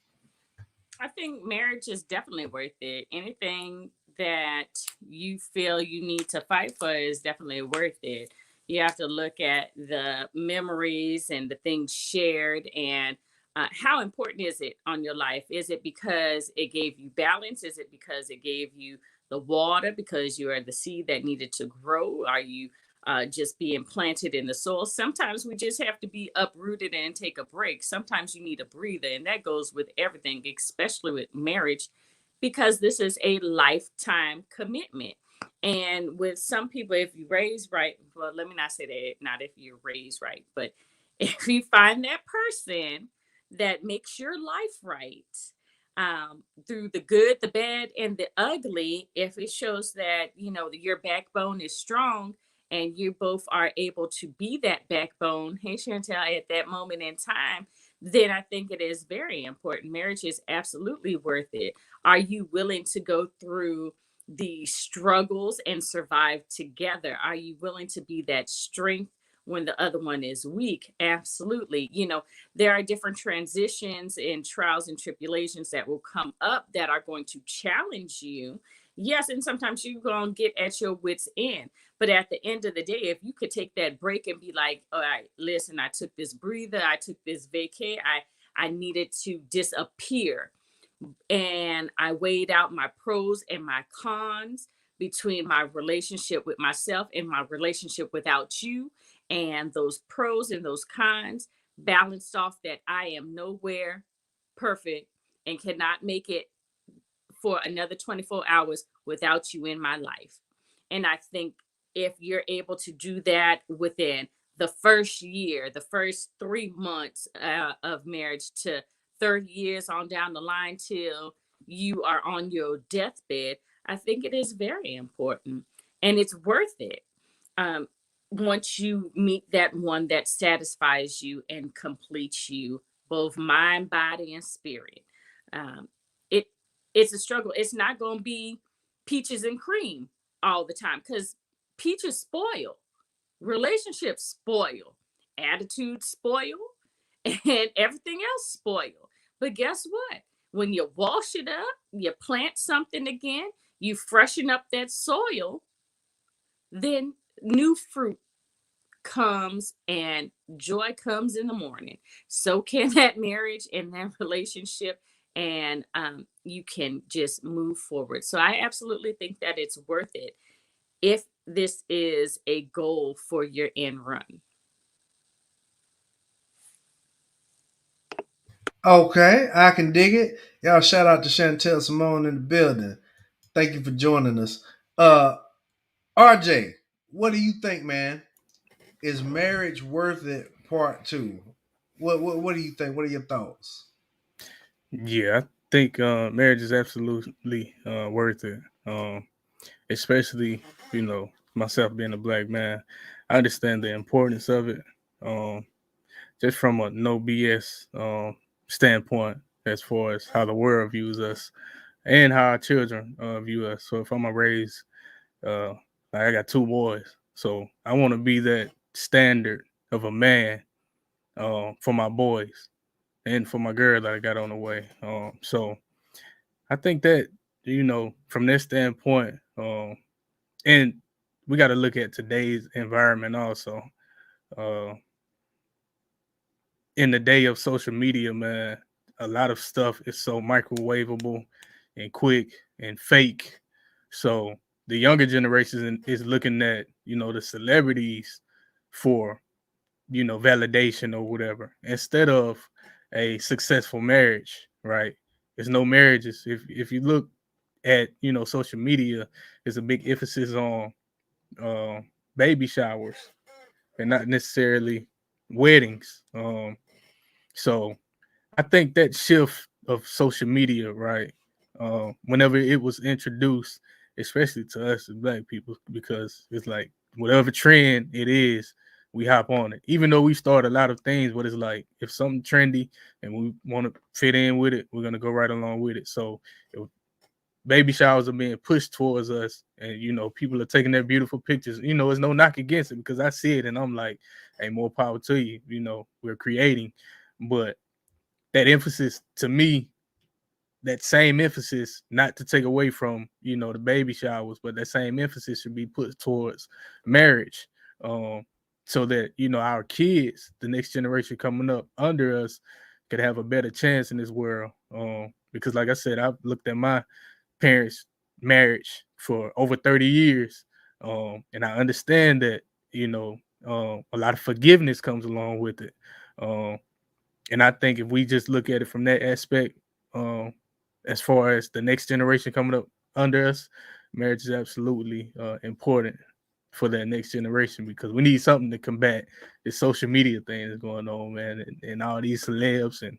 I think marriage is definitely worth it. Anything that you feel you need to fight for is definitely worth it. You have to look at the memories and the things shared and how important is it on your life? Is it because it gave you balance? Is it because it gave you the water because you are the seed that needed to grow? Are you just being planted in the soil? Sometimes we just have to be uprooted and take a break. Sometimes you need a breather, and that goes with everything, especially with marriage, because this is a lifetime commitment. And with some people, if you raise right, well, let me not say that, not if you're raised right, but if you find that person that makes your life right, through the good, the bad, and the ugly, if it shows that, your backbone is strong and you both are able to be that backbone, hey, Chantel, at that moment in time, then I think it is very important. Marriage is absolutely worth it. Are you willing to go through the struggles and survive together? Are you willing to be that strength when the other one is weak? Absolutely. There are different transitions and trials and tribulations that will come up that are going to challenge you. Yes, and sometimes you're going to get at your wits' end. But at the end of the day, if you could take that break and be like, all right, listen, I took this breather, I took this vacay, I needed to disappear. And I weighed out my pros and my cons between my relationship with myself and my relationship without you. And those pros and those cons balanced off that I am nowhere perfect and cannot make it for another 24 hours without you in my life. And I think if you're able to do that within the first year, the first 3 months of marriage to 30 years on down the line till you are on your deathbed, I think it is very important and it's worth it. Once you meet that one that satisfies you and completes you, both mind, body, and spirit. Um, it it's a struggle. It's not going to be peaches and cream all the time because peaches spoil, relationships spoil, attitudes spoil, and everything else spoil. But guess what? When you wash it up, you plant something again, you freshen up that soil, then new fruit comes and joy comes in the morning. So can that marriage and that relationship, and you can just move forward. So I absolutely think that it's worth it if this is a goal for your end run. Okay, I can dig it. Y'all shout out to Chantel Simone in the building. Thank you for joining us. RJ, what do you think, man? Is marriage worth it? Part two. What do you think? What are your thoughts? Yeah, I think marriage is absolutely worth it. Especially, myself being a black man, I understand the importance of it. Um, just from a no BS standpoint, as far as how the world views us and how our children view us. So if I'm gonna raise, uh, I got two boys, so I want to be that standard of a man for my boys and for my girl that I got on the way. So I think that from this standpoint, and we got to look at today's environment also. Uh, in the day of social media, man, a lot of stuff is so microwavable and quick and fake. So the younger generation is looking at the celebrities for validation or whatever instead of a successful marriage, right? There's no marriages. If you look at social media, there's a big emphasis on uh, baby showers and not necessarily weddings. So I think that shift of social media, right? Whenever it was introduced, especially to us as black people, because it's like whatever trend it is, we hop on it. Even though we start a lot of things, but it's like if something trendy and we want to fit in with it, we're gonna go right along with it. So if baby showers are being pushed towards us, and people are taking their beautiful pictures. There's no knock against it because I see it and I'm like, hey, more power to you. We're creating, but that emphasis to me, that same emphasis, not to take away from the baby showers, but that same emphasis should be put towards marriage, so that our kids, the next generation coming up under us, could have a better chance in this world. Because like I said, I've looked at my parents' marriage for over 30 years, and I understand that a lot of forgiveness comes along with it. And I think if we just look at it from that aspect, as far as the next generation coming up under us, marriage is absolutely important for that next generation, because we need something to combat this social media thing that's going on, man, and all these celebs and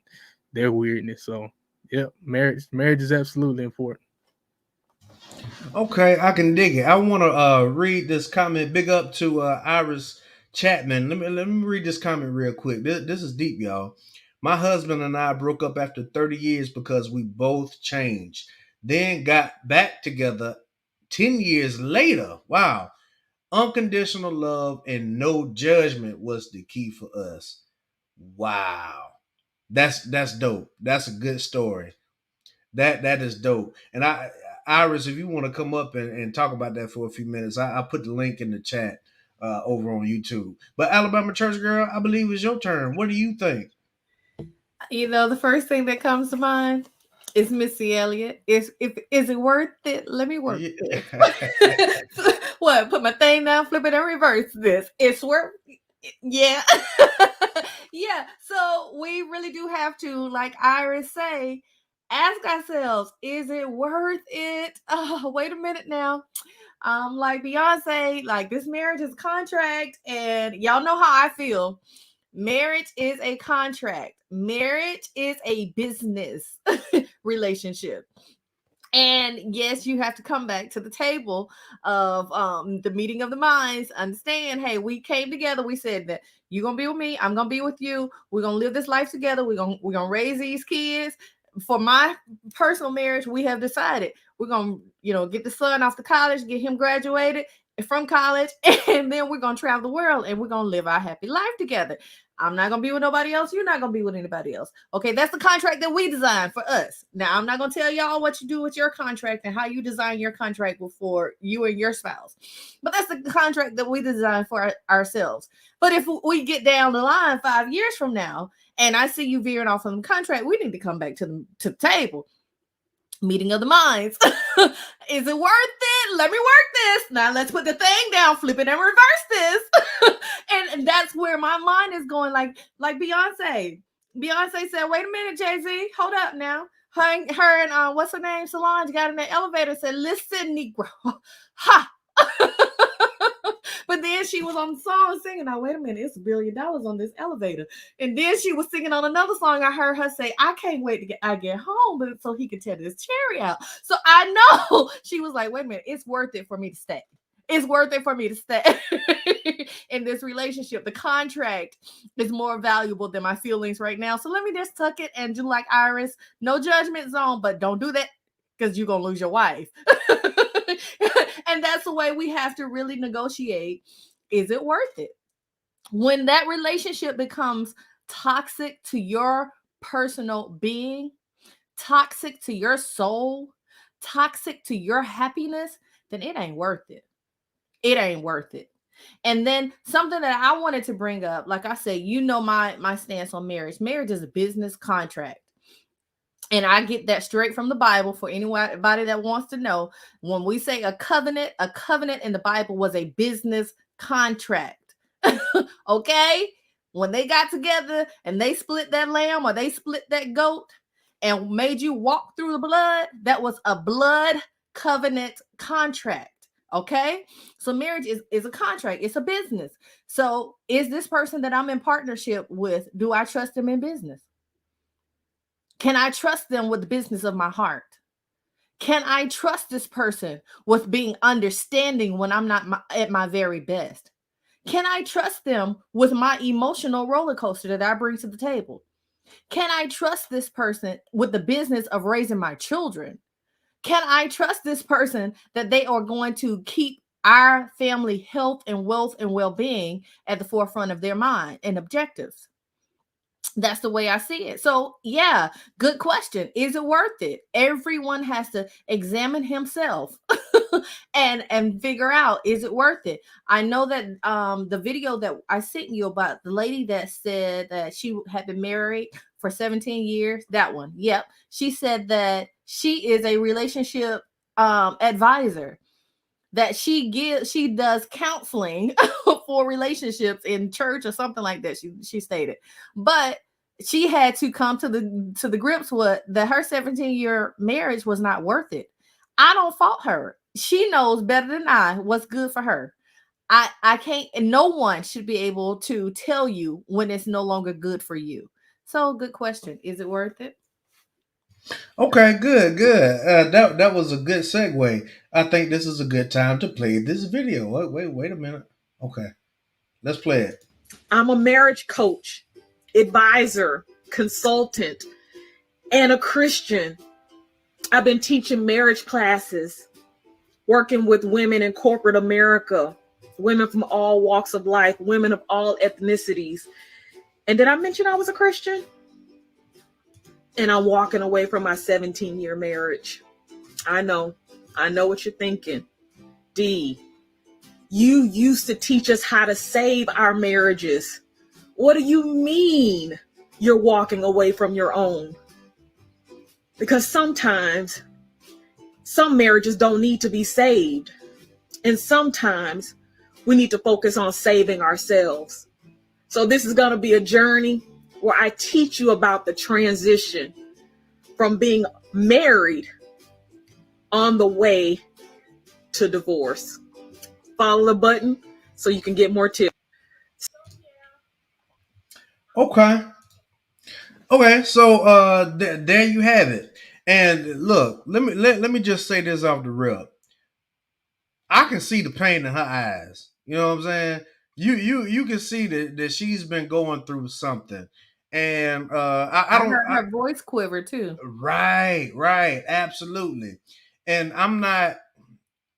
their weirdness. So, yeah, marriage is absolutely important. Okay, I can dig it. I want to read this comment. Big up to Iris Chapman. Let me read this comment real quick. This is deep, y'all. My husband and I broke up after 30 years because we both changed. Then got back together 10 years later. Wow. Unconditional love and no judgment was the key for us. Wow. That's dope. That's a good story. That is dope. And Iris, if you want to come up and talk about that for a few minutes, I put the link in the chat over on YouTube. But Alabama Church Girl, I believe it's your turn. What do you think? The first thing that comes to mind is Missy Elliott. Is it worth it? Let me work it. What? Put my thing down, flip it, and reverse this. It's worth. Yeah. Yeah. So we really do have to, like Iris say, ask ourselves, is it worth it? Oh, wait a minute now. Like Beyonce, like this marriage is a contract, and y'all know how I feel. Marriage is a contract. Marriage is a business relationship. And yes, you have to come back to the table of the meeting of the minds. Understand, hey, we came together. We said that you're gonna be with me, I'm gonna be with you. We're gonna live this life together. We're gonna raise these kids. For my personal marriage, we have decided we're gonna, get the son off to college, get him graduated from college, and then we're gonna travel the world and we're gonna live our happy life together. I'm not going to be with nobody else. You're not going to be with anybody else. Okay, that's the contract that we designed for us. Now, I'm not going to tell y'all what you do with your contract and how you design your contract for you and your spouse. But that's the contract that we designed for ourselves. But if we get down the line 5 years from now and I see you veering off from the contract, we need to come back to the table. Meeting of the minds. Is it worth it? Let me work this. Now let's put the thing down, flip it, and reverse this. and that's where my mind is going. Like Beyonce. Beyonce said, "Wait a minute, Jay-Z, hold up now." Her and what's her name, Solange, got in the elevator and said, "Listen, Negro, ha." But then she was on the song singing, "Now wait a minute, it's $1 billion on this elevator." And then she was singing on another song. I heard her say, "I can't wait to get home, but so he can tear this cherry out." So I know she was like, "Wait a minute, it's worth it for me to stay. It's worth it for me to stay in this relationship. The contract is more valuable than my feelings right now. So let me just tuck it and do like Iris, no judgment zone, but don't do that because you're gonna lose your wife." And that's the way we have to really negotiate. Is it worth it? When that relationship becomes toxic to your personal being, toxic to your soul, toxic to your happiness, then it ain't worth it. It ain't worth it. And then something that I wanted to bring up, like I said, you know my stance on marriage. Marriage is a business contract. And I get that straight from the Bible for anybody that wants to know. When we say a covenant in the Bible was a business contract. Okay? When they got together and they split that lamb or they split that goat and made you walk through the blood, that was a blood covenant contract. Okay? So marriage is a contract. It's a business. So is this person that I'm in partnership with, do I trust them in business? Can I trust them with the business of my heart? Can I trust this person with being understanding when I'm not at my very best? Can I trust them with my emotional roller coaster that I bring to the table? Can I trust this person with the business of raising my children? Can I trust this person that they are going to keep our family health and wealth and well-being at the forefront of their mind and objectives? That's the way I see it. So yeah, good question. Is it worth it? Everyone has to examine himself and figure out, is it worth it? I know that the video that I sent you about the lady that said that she had been married for 17 years, that one. Yep. She said that she is a relationship advisor, that she does counseling for relationships in church or something like that. She stated, but she had to come to the grips with that her 17-year marriage was not worth it. I don't fault her. She knows better than I what's good for her. I can't, and no one should be able to tell you when it's no longer good for you. So good question. Is it worth it? Okay, good. That was a good segue. I think this is a good time to play this video. Wait a minute. Okay, let's play it. I'm a marriage coach, advisor, consultant, and a Christian. I've been teaching marriage classes, working with women in corporate America, women from all walks of life, women of all ethnicities. And did I mention I was a Christian? And I'm walking away from my 17-year marriage. I know what you're thinking. D, you used to teach us how to save our marriages. What do you mean you're walking away from your own? Because sometimes some marriages don't need to be saved. And sometimes we need to focus on saving ourselves. So this is going to be a journey where I teach you about the transition from being married on the way to divorce. Follow the button so you can get more tips. Okay. So there you have it. And look, let me just say this off the rip. I can see the pain in her eyes. You know what I'm saying? You can see that she's been going through something. And I don't heard her voice quiver too. Right, absolutely. And I'm not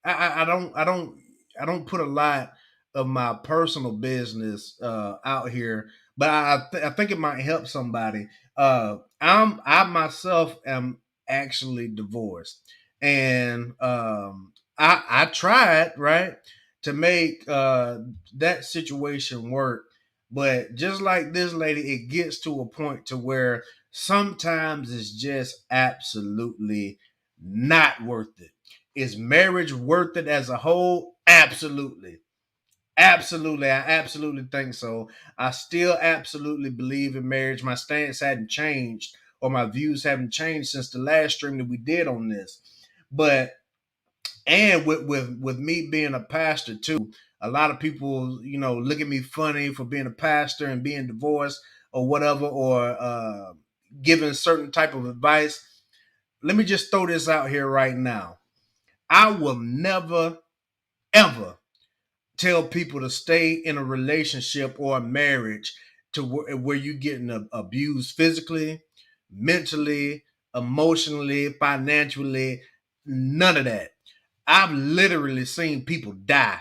I don't put a lot of my personal business out here, but I think it might help somebody. I myself am actually divorced, and I tried, right, to make that situation work, but just like this lady, it gets to a point to where sometimes it's just absolutely not worth it. Is marriage worth it as a whole? Absolutely. Absolutely. I absolutely think so. I still absolutely believe in marriage. My stance hadn't changed, or my views haven't changed since the last stream that we did on this. But and with me being a pastor too, a lot of people, look at me funny for being a pastor and being divorced or whatever, or giving certain type of advice. Let me just throw this out here right now. I will never ever tell people to stay in a relationship or a marriage to where you're getting abused physically, mentally, emotionally, financially. None of that. I've literally seen people die,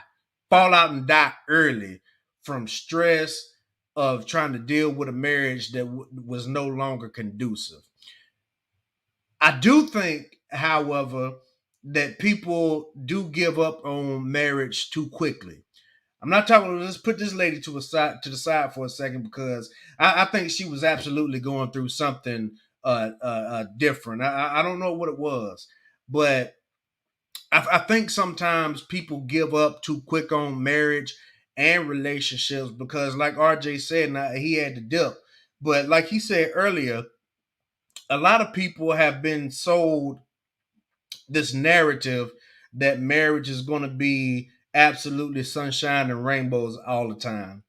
fall out and die early from stress of trying to deal with a marriage that was no longer conducive. I do think, however, that people do give up on marriage too quickly. I'm not talking. Let's put this lady to the side for a second, because I think she was absolutely going through something different. I don't know what it was, but I think sometimes people give up too quick on marriage and relationships because, like RJ said, now he had to dip, but like he said earlier, a lot of people have been sold this narrative that marriage is going to be absolutely sunshine and rainbows all the time.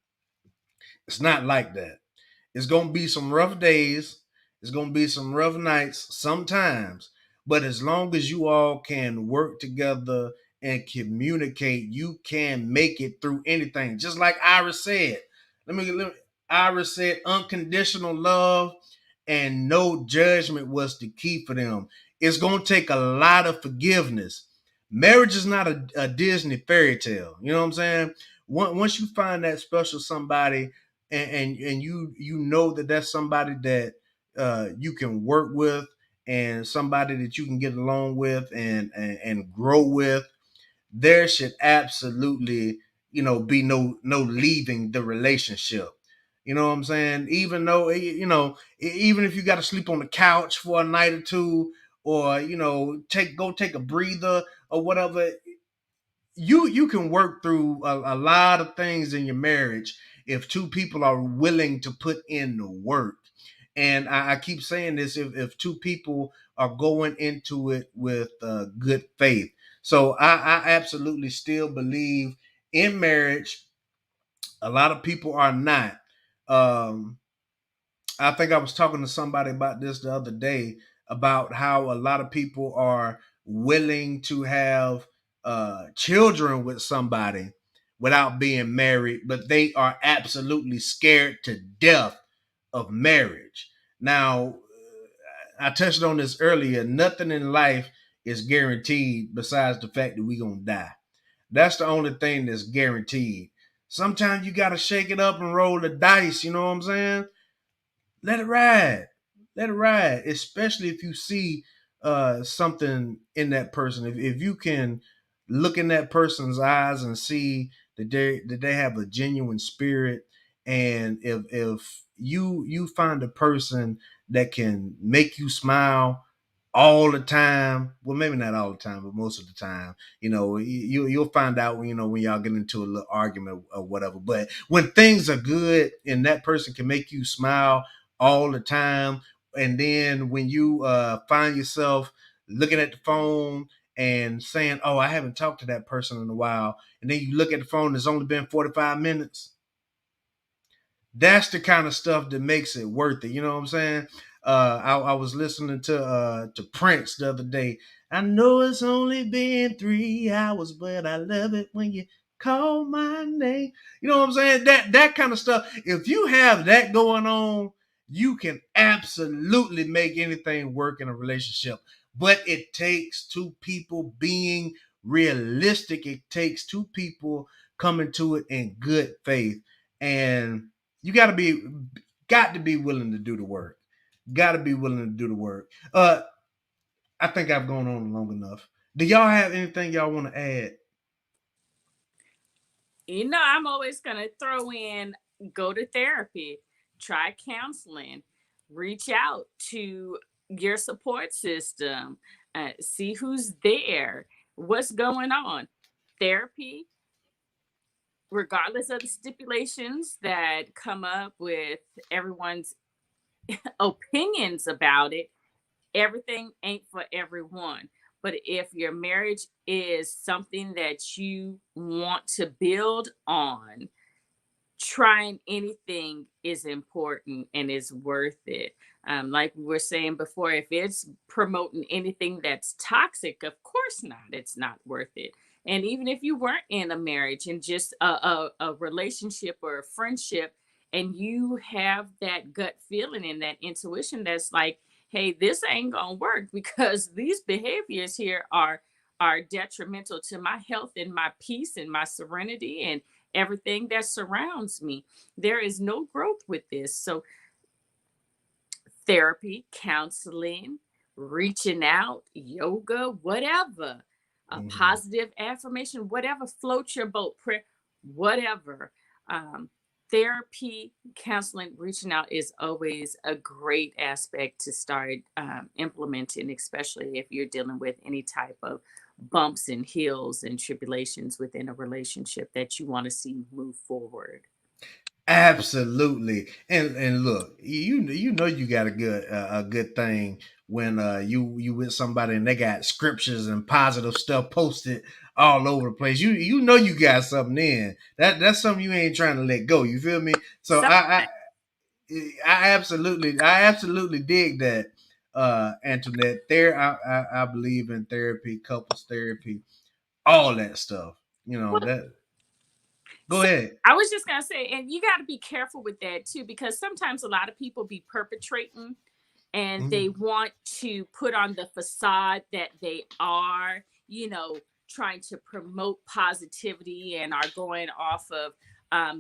It's not like that. It's going to be some rough days. It's going to be some rough nights sometimes. But as long as you all can work together and communicate, you can make it through anything. Just like Iris said. Iris said unconditional love and no judgment was the key for them. It's going to take a lot of forgiveness. Marriage is not a Disney fairy tale. You know what I'm saying? Once you find that special somebody, and you know that that's somebody that you can work with, and somebody that you can get along with and grow with, there should absolutely be no leaving the relationship. You know what I'm saying? Even though even if you got to sleep on the couch for a night or two, or take a breather or whatever, you can work through a lot of things in your marriage if two people are willing to put in the work. And I keep saying this: if two people are going into it with good faith. So I absolutely still believe in marriage. A lot of people are not. Um, I think I was talking to somebody about this the other day, about how a lot of people are willing to have children with somebody without being married, but they are absolutely scared to death of marriage. Now, I touched on this earlier. Nothing in life is guaranteed besides the fact that we're going to die. That's the only thing that's guaranteed. Sometimes you got to shake it up and roll the dice. You know what I'm saying? Let it ride. Let it ride. Especially if you see something in that person. If you can look in that person's eyes and see that they have a genuine spirit, and if you find a person that can make you smile all the time, well, maybe not all the time, but most of the time, you'll find out when when y'all get into a little argument or whatever. But when things are good and that person can make you smile all the time, and then when you find yourself looking at the phone and saying, "Oh, I haven't talked to that person in a while," and then you look at the phone, it's only been 45 minutes. That's the kind of stuff that makes it worth it. You know what I'm saying? I was listening to Prince the other day. I know it's only been 3 hours, but I love it when you call my name. You know what I'm saying? That kind of stuff. If you have that going on, you can absolutely make anything work in a relationship. But it takes two people being realistic. It takes two people coming to it in good faith. And You got to be willing to do the work. Got to be willing to do the work. I think I've gone on long enough. Do y'all have anything y'all want to add? I'm always going to throw in go to therapy, try counseling, reach out to your support system, see who's there, what's going on. Therapy, regardless of the stipulations that come up with everyone's opinions about it, everything ain't for everyone. But if your marriage is something that you want to build on, trying anything is important and is worth it. Like we were saying before, if it's promoting anything that's toxic, of course not. It's not worth it. And even if you weren't in a marriage and just a relationship or a friendship, and you have that gut feeling and that intuition that's like, hey, this ain't gonna work because these behaviors here are detrimental to my health and my peace and my serenity and everything that surrounds me. There is no growth with this. So therapy, counseling, reaching out, yoga, whatever, a positive affirmation, whatever floats your boat, prayer, whatever. Therapy, counseling, reaching out is always a great aspect to start implementing, especially if you're dealing with any type of bumps and hills and tribulations within a relationship that you want to see move forward. Absolutely. And look, you know you got a good thing when you with somebody and they got scriptures and positive stuff posted all over the place. You know you got something in. That's something you ain't trying to let go. You feel me? So I absolutely dig that, Antoinette. I believe in therapy, couples therapy, all that stuff. You know that. Go So ahead. I was just gonna say, and you got to be careful with that too, because sometimes a lot of people be perpetrating and they want to put on the facade that they are, trying to promote positivity and are going off of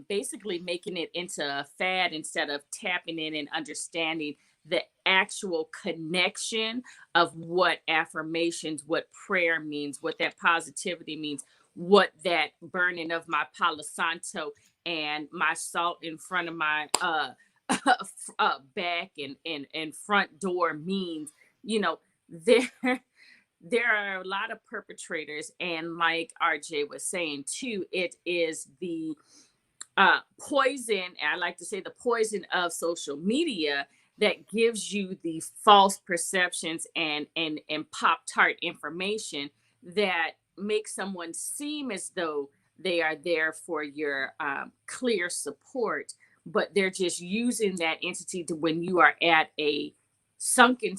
basically making it into a fad instead of tapping in and understanding the actual connection of what affirmations, what prayer means, what that positivity means, what that burning of my Palo Santo and my salt in front of my back and front door means. There are a lot of perpetrators, and like RJ was saying too, it is the poison, I like to say the poison of social media that gives you the false perceptions and pop-tart information that makes someone seem as though they are there for your clear support, but they're just using that entity to when you are at a sunken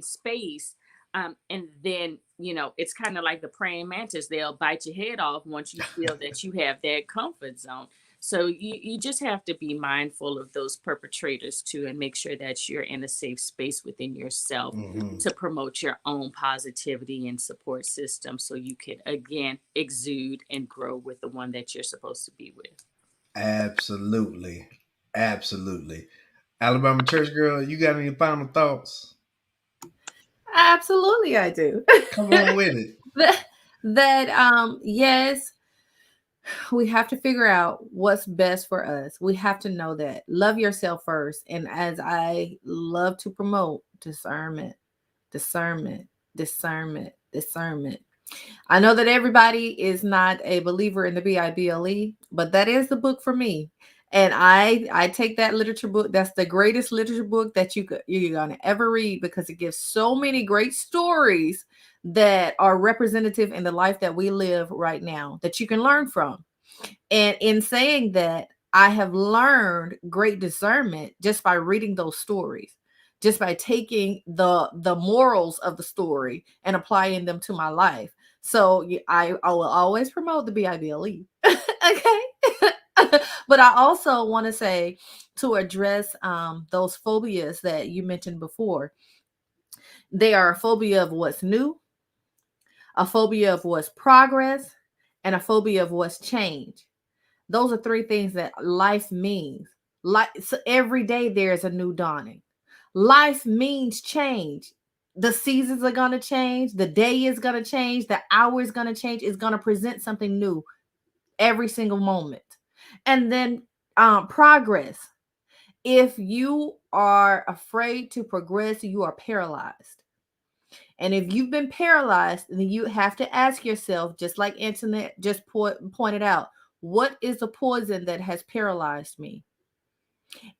space. And then, it's kind of like the praying mantis. They'll bite your head off once you feel that you have that comfort zone. So you just have to be mindful of those perpetrators too, and make sure that you're in a safe space within yourself to promote your own positivity and support system so you can, again, exude and grow with the one that you're supposed to be with. Absolutely. Absolutely. Alabama Church Girl, you got any final thoughts? Absolutely, I do. Come on with it. Yes, we have to figure out what's best for us. We have to know that. Love yourself first. And as I love to promote, discernment, discernment, discernment, discernment. I know that everybody is not a believer in the Bible, but that is the book for me. And I take that literature book. That's the greatest literature book that you're gonna ever read, because it gives so many great stories that are representative in the life that we live right now that you can learn from. And in saying that, I have learned great discernment just by reading those stories, just by taking the morals of the story and applying them to my life. So I will always promote the Bible. Okay. But I also want to say, to address those phobias that you mentioned before, they are a phobia of what's new, a phobia of what's progress, and a phobia of what's change. Those are three things that life means. Like, so every day there's a new dawning. Life means change. The seasons are going to change. The day is going to change. The hour is going to change. It's going to present something new every single moment. And then progress. If you are afraid to progress, you are paralyzed. And if you've been paralyzed, then you have to ask yourself, just like Antoinette just pointed out, what is the poison that has paralyzed me?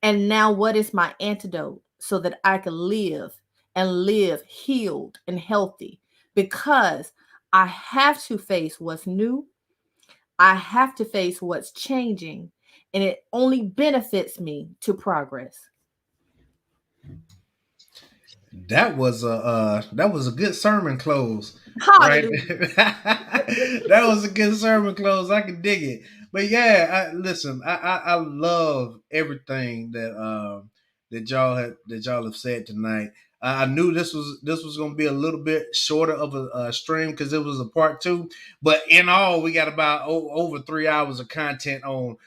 And now what is my antidote so that I can live and live healed and healthy? Because I have to face what's new. I have to face what's changing, and it only benefits me to progress. That was a good sermon close, right? Hallelujah. That was a good sermon close. I can dig it. But yeah, I love everything that y'all have said tonight. I knew this was going to be a little bit shorter of a stream because it was a part 2. But in all, we got about over 3 hours of content on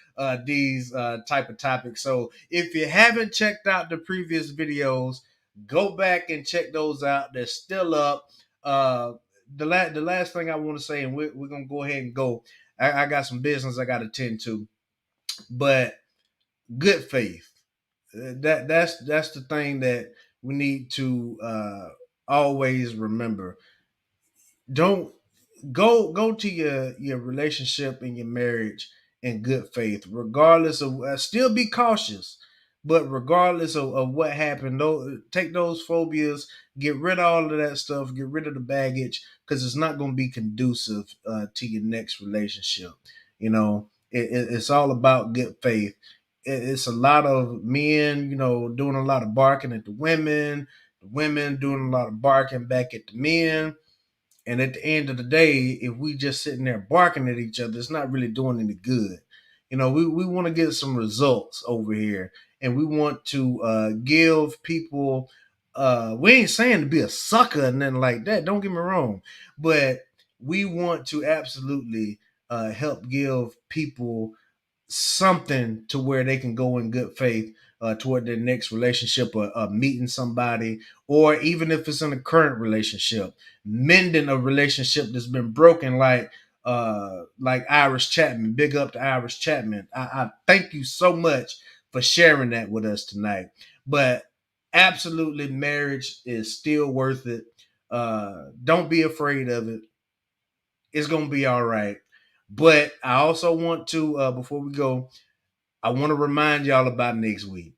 these type of topics. So if you haven't checked out the previous videos, go back and check those out. They're still up. The last thing I want to say, and we're gonna go ahead and go. I got some business I got to tend to, but good faith. That's the thing that we need to always remember. Don't go to your relationship and your marriage in good faith, regardless of still be cautious, but regardless of what happened, take those phobias, get rid of all of that stuff, get rid of the baggage, because it's not going to be conducive to your next relationship. You know, it's all about good faith. It's a lot of men, doing a lot of barking at the women doing a lot of barking back at the men, and at the end of the day, if we just sitting there barking at each other, it's not really doing any good. We want to get some results over here, and we want to give people. We ain't saying to be a sucker and nothing like that. Don't get me wrong, but we want to absolutely help give people something to where they can go in good faith toward their next relationship, or meeting somebody, or even if it's in a current relationship, mending a relationship that's been broken, like Iris Chapman. Big up to Iris Chapman. I thank you so much for sharing that with us tonight. But absolutely, marriage is still worth it. Don't be afraid of it. It's gonna be all right. But I also want to, before we go, I want to remind y'all about next week.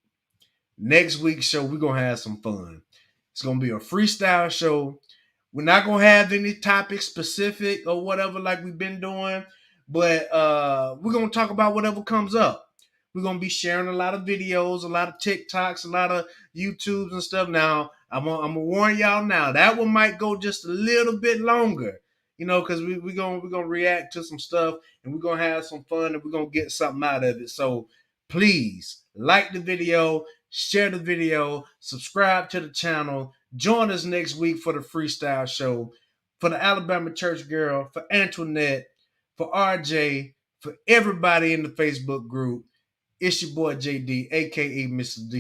Next week's show, we're going to have some fun. It's going to be a freestyle show. We're not going to have any topic specific or whatever like we've been doing, but we're going to talk about whatever comes up. We're going to be sharing a lot of videos, a lot of TikToks, a lot of YouTubes and stuff. Now, I'm going to warn y'all now, that one might go just a little bit longer, because we're gonna react to some stuff, and we're going to have some fun, and we're going to get something out of it. So please like the video, share the video, subscribe to the channel. Join us next week for the freestyle show. For the Alabama Church Girl, for Antoinette, for RJ, for everybody in the Facebook group, it's your boy JD, aka Mr. D.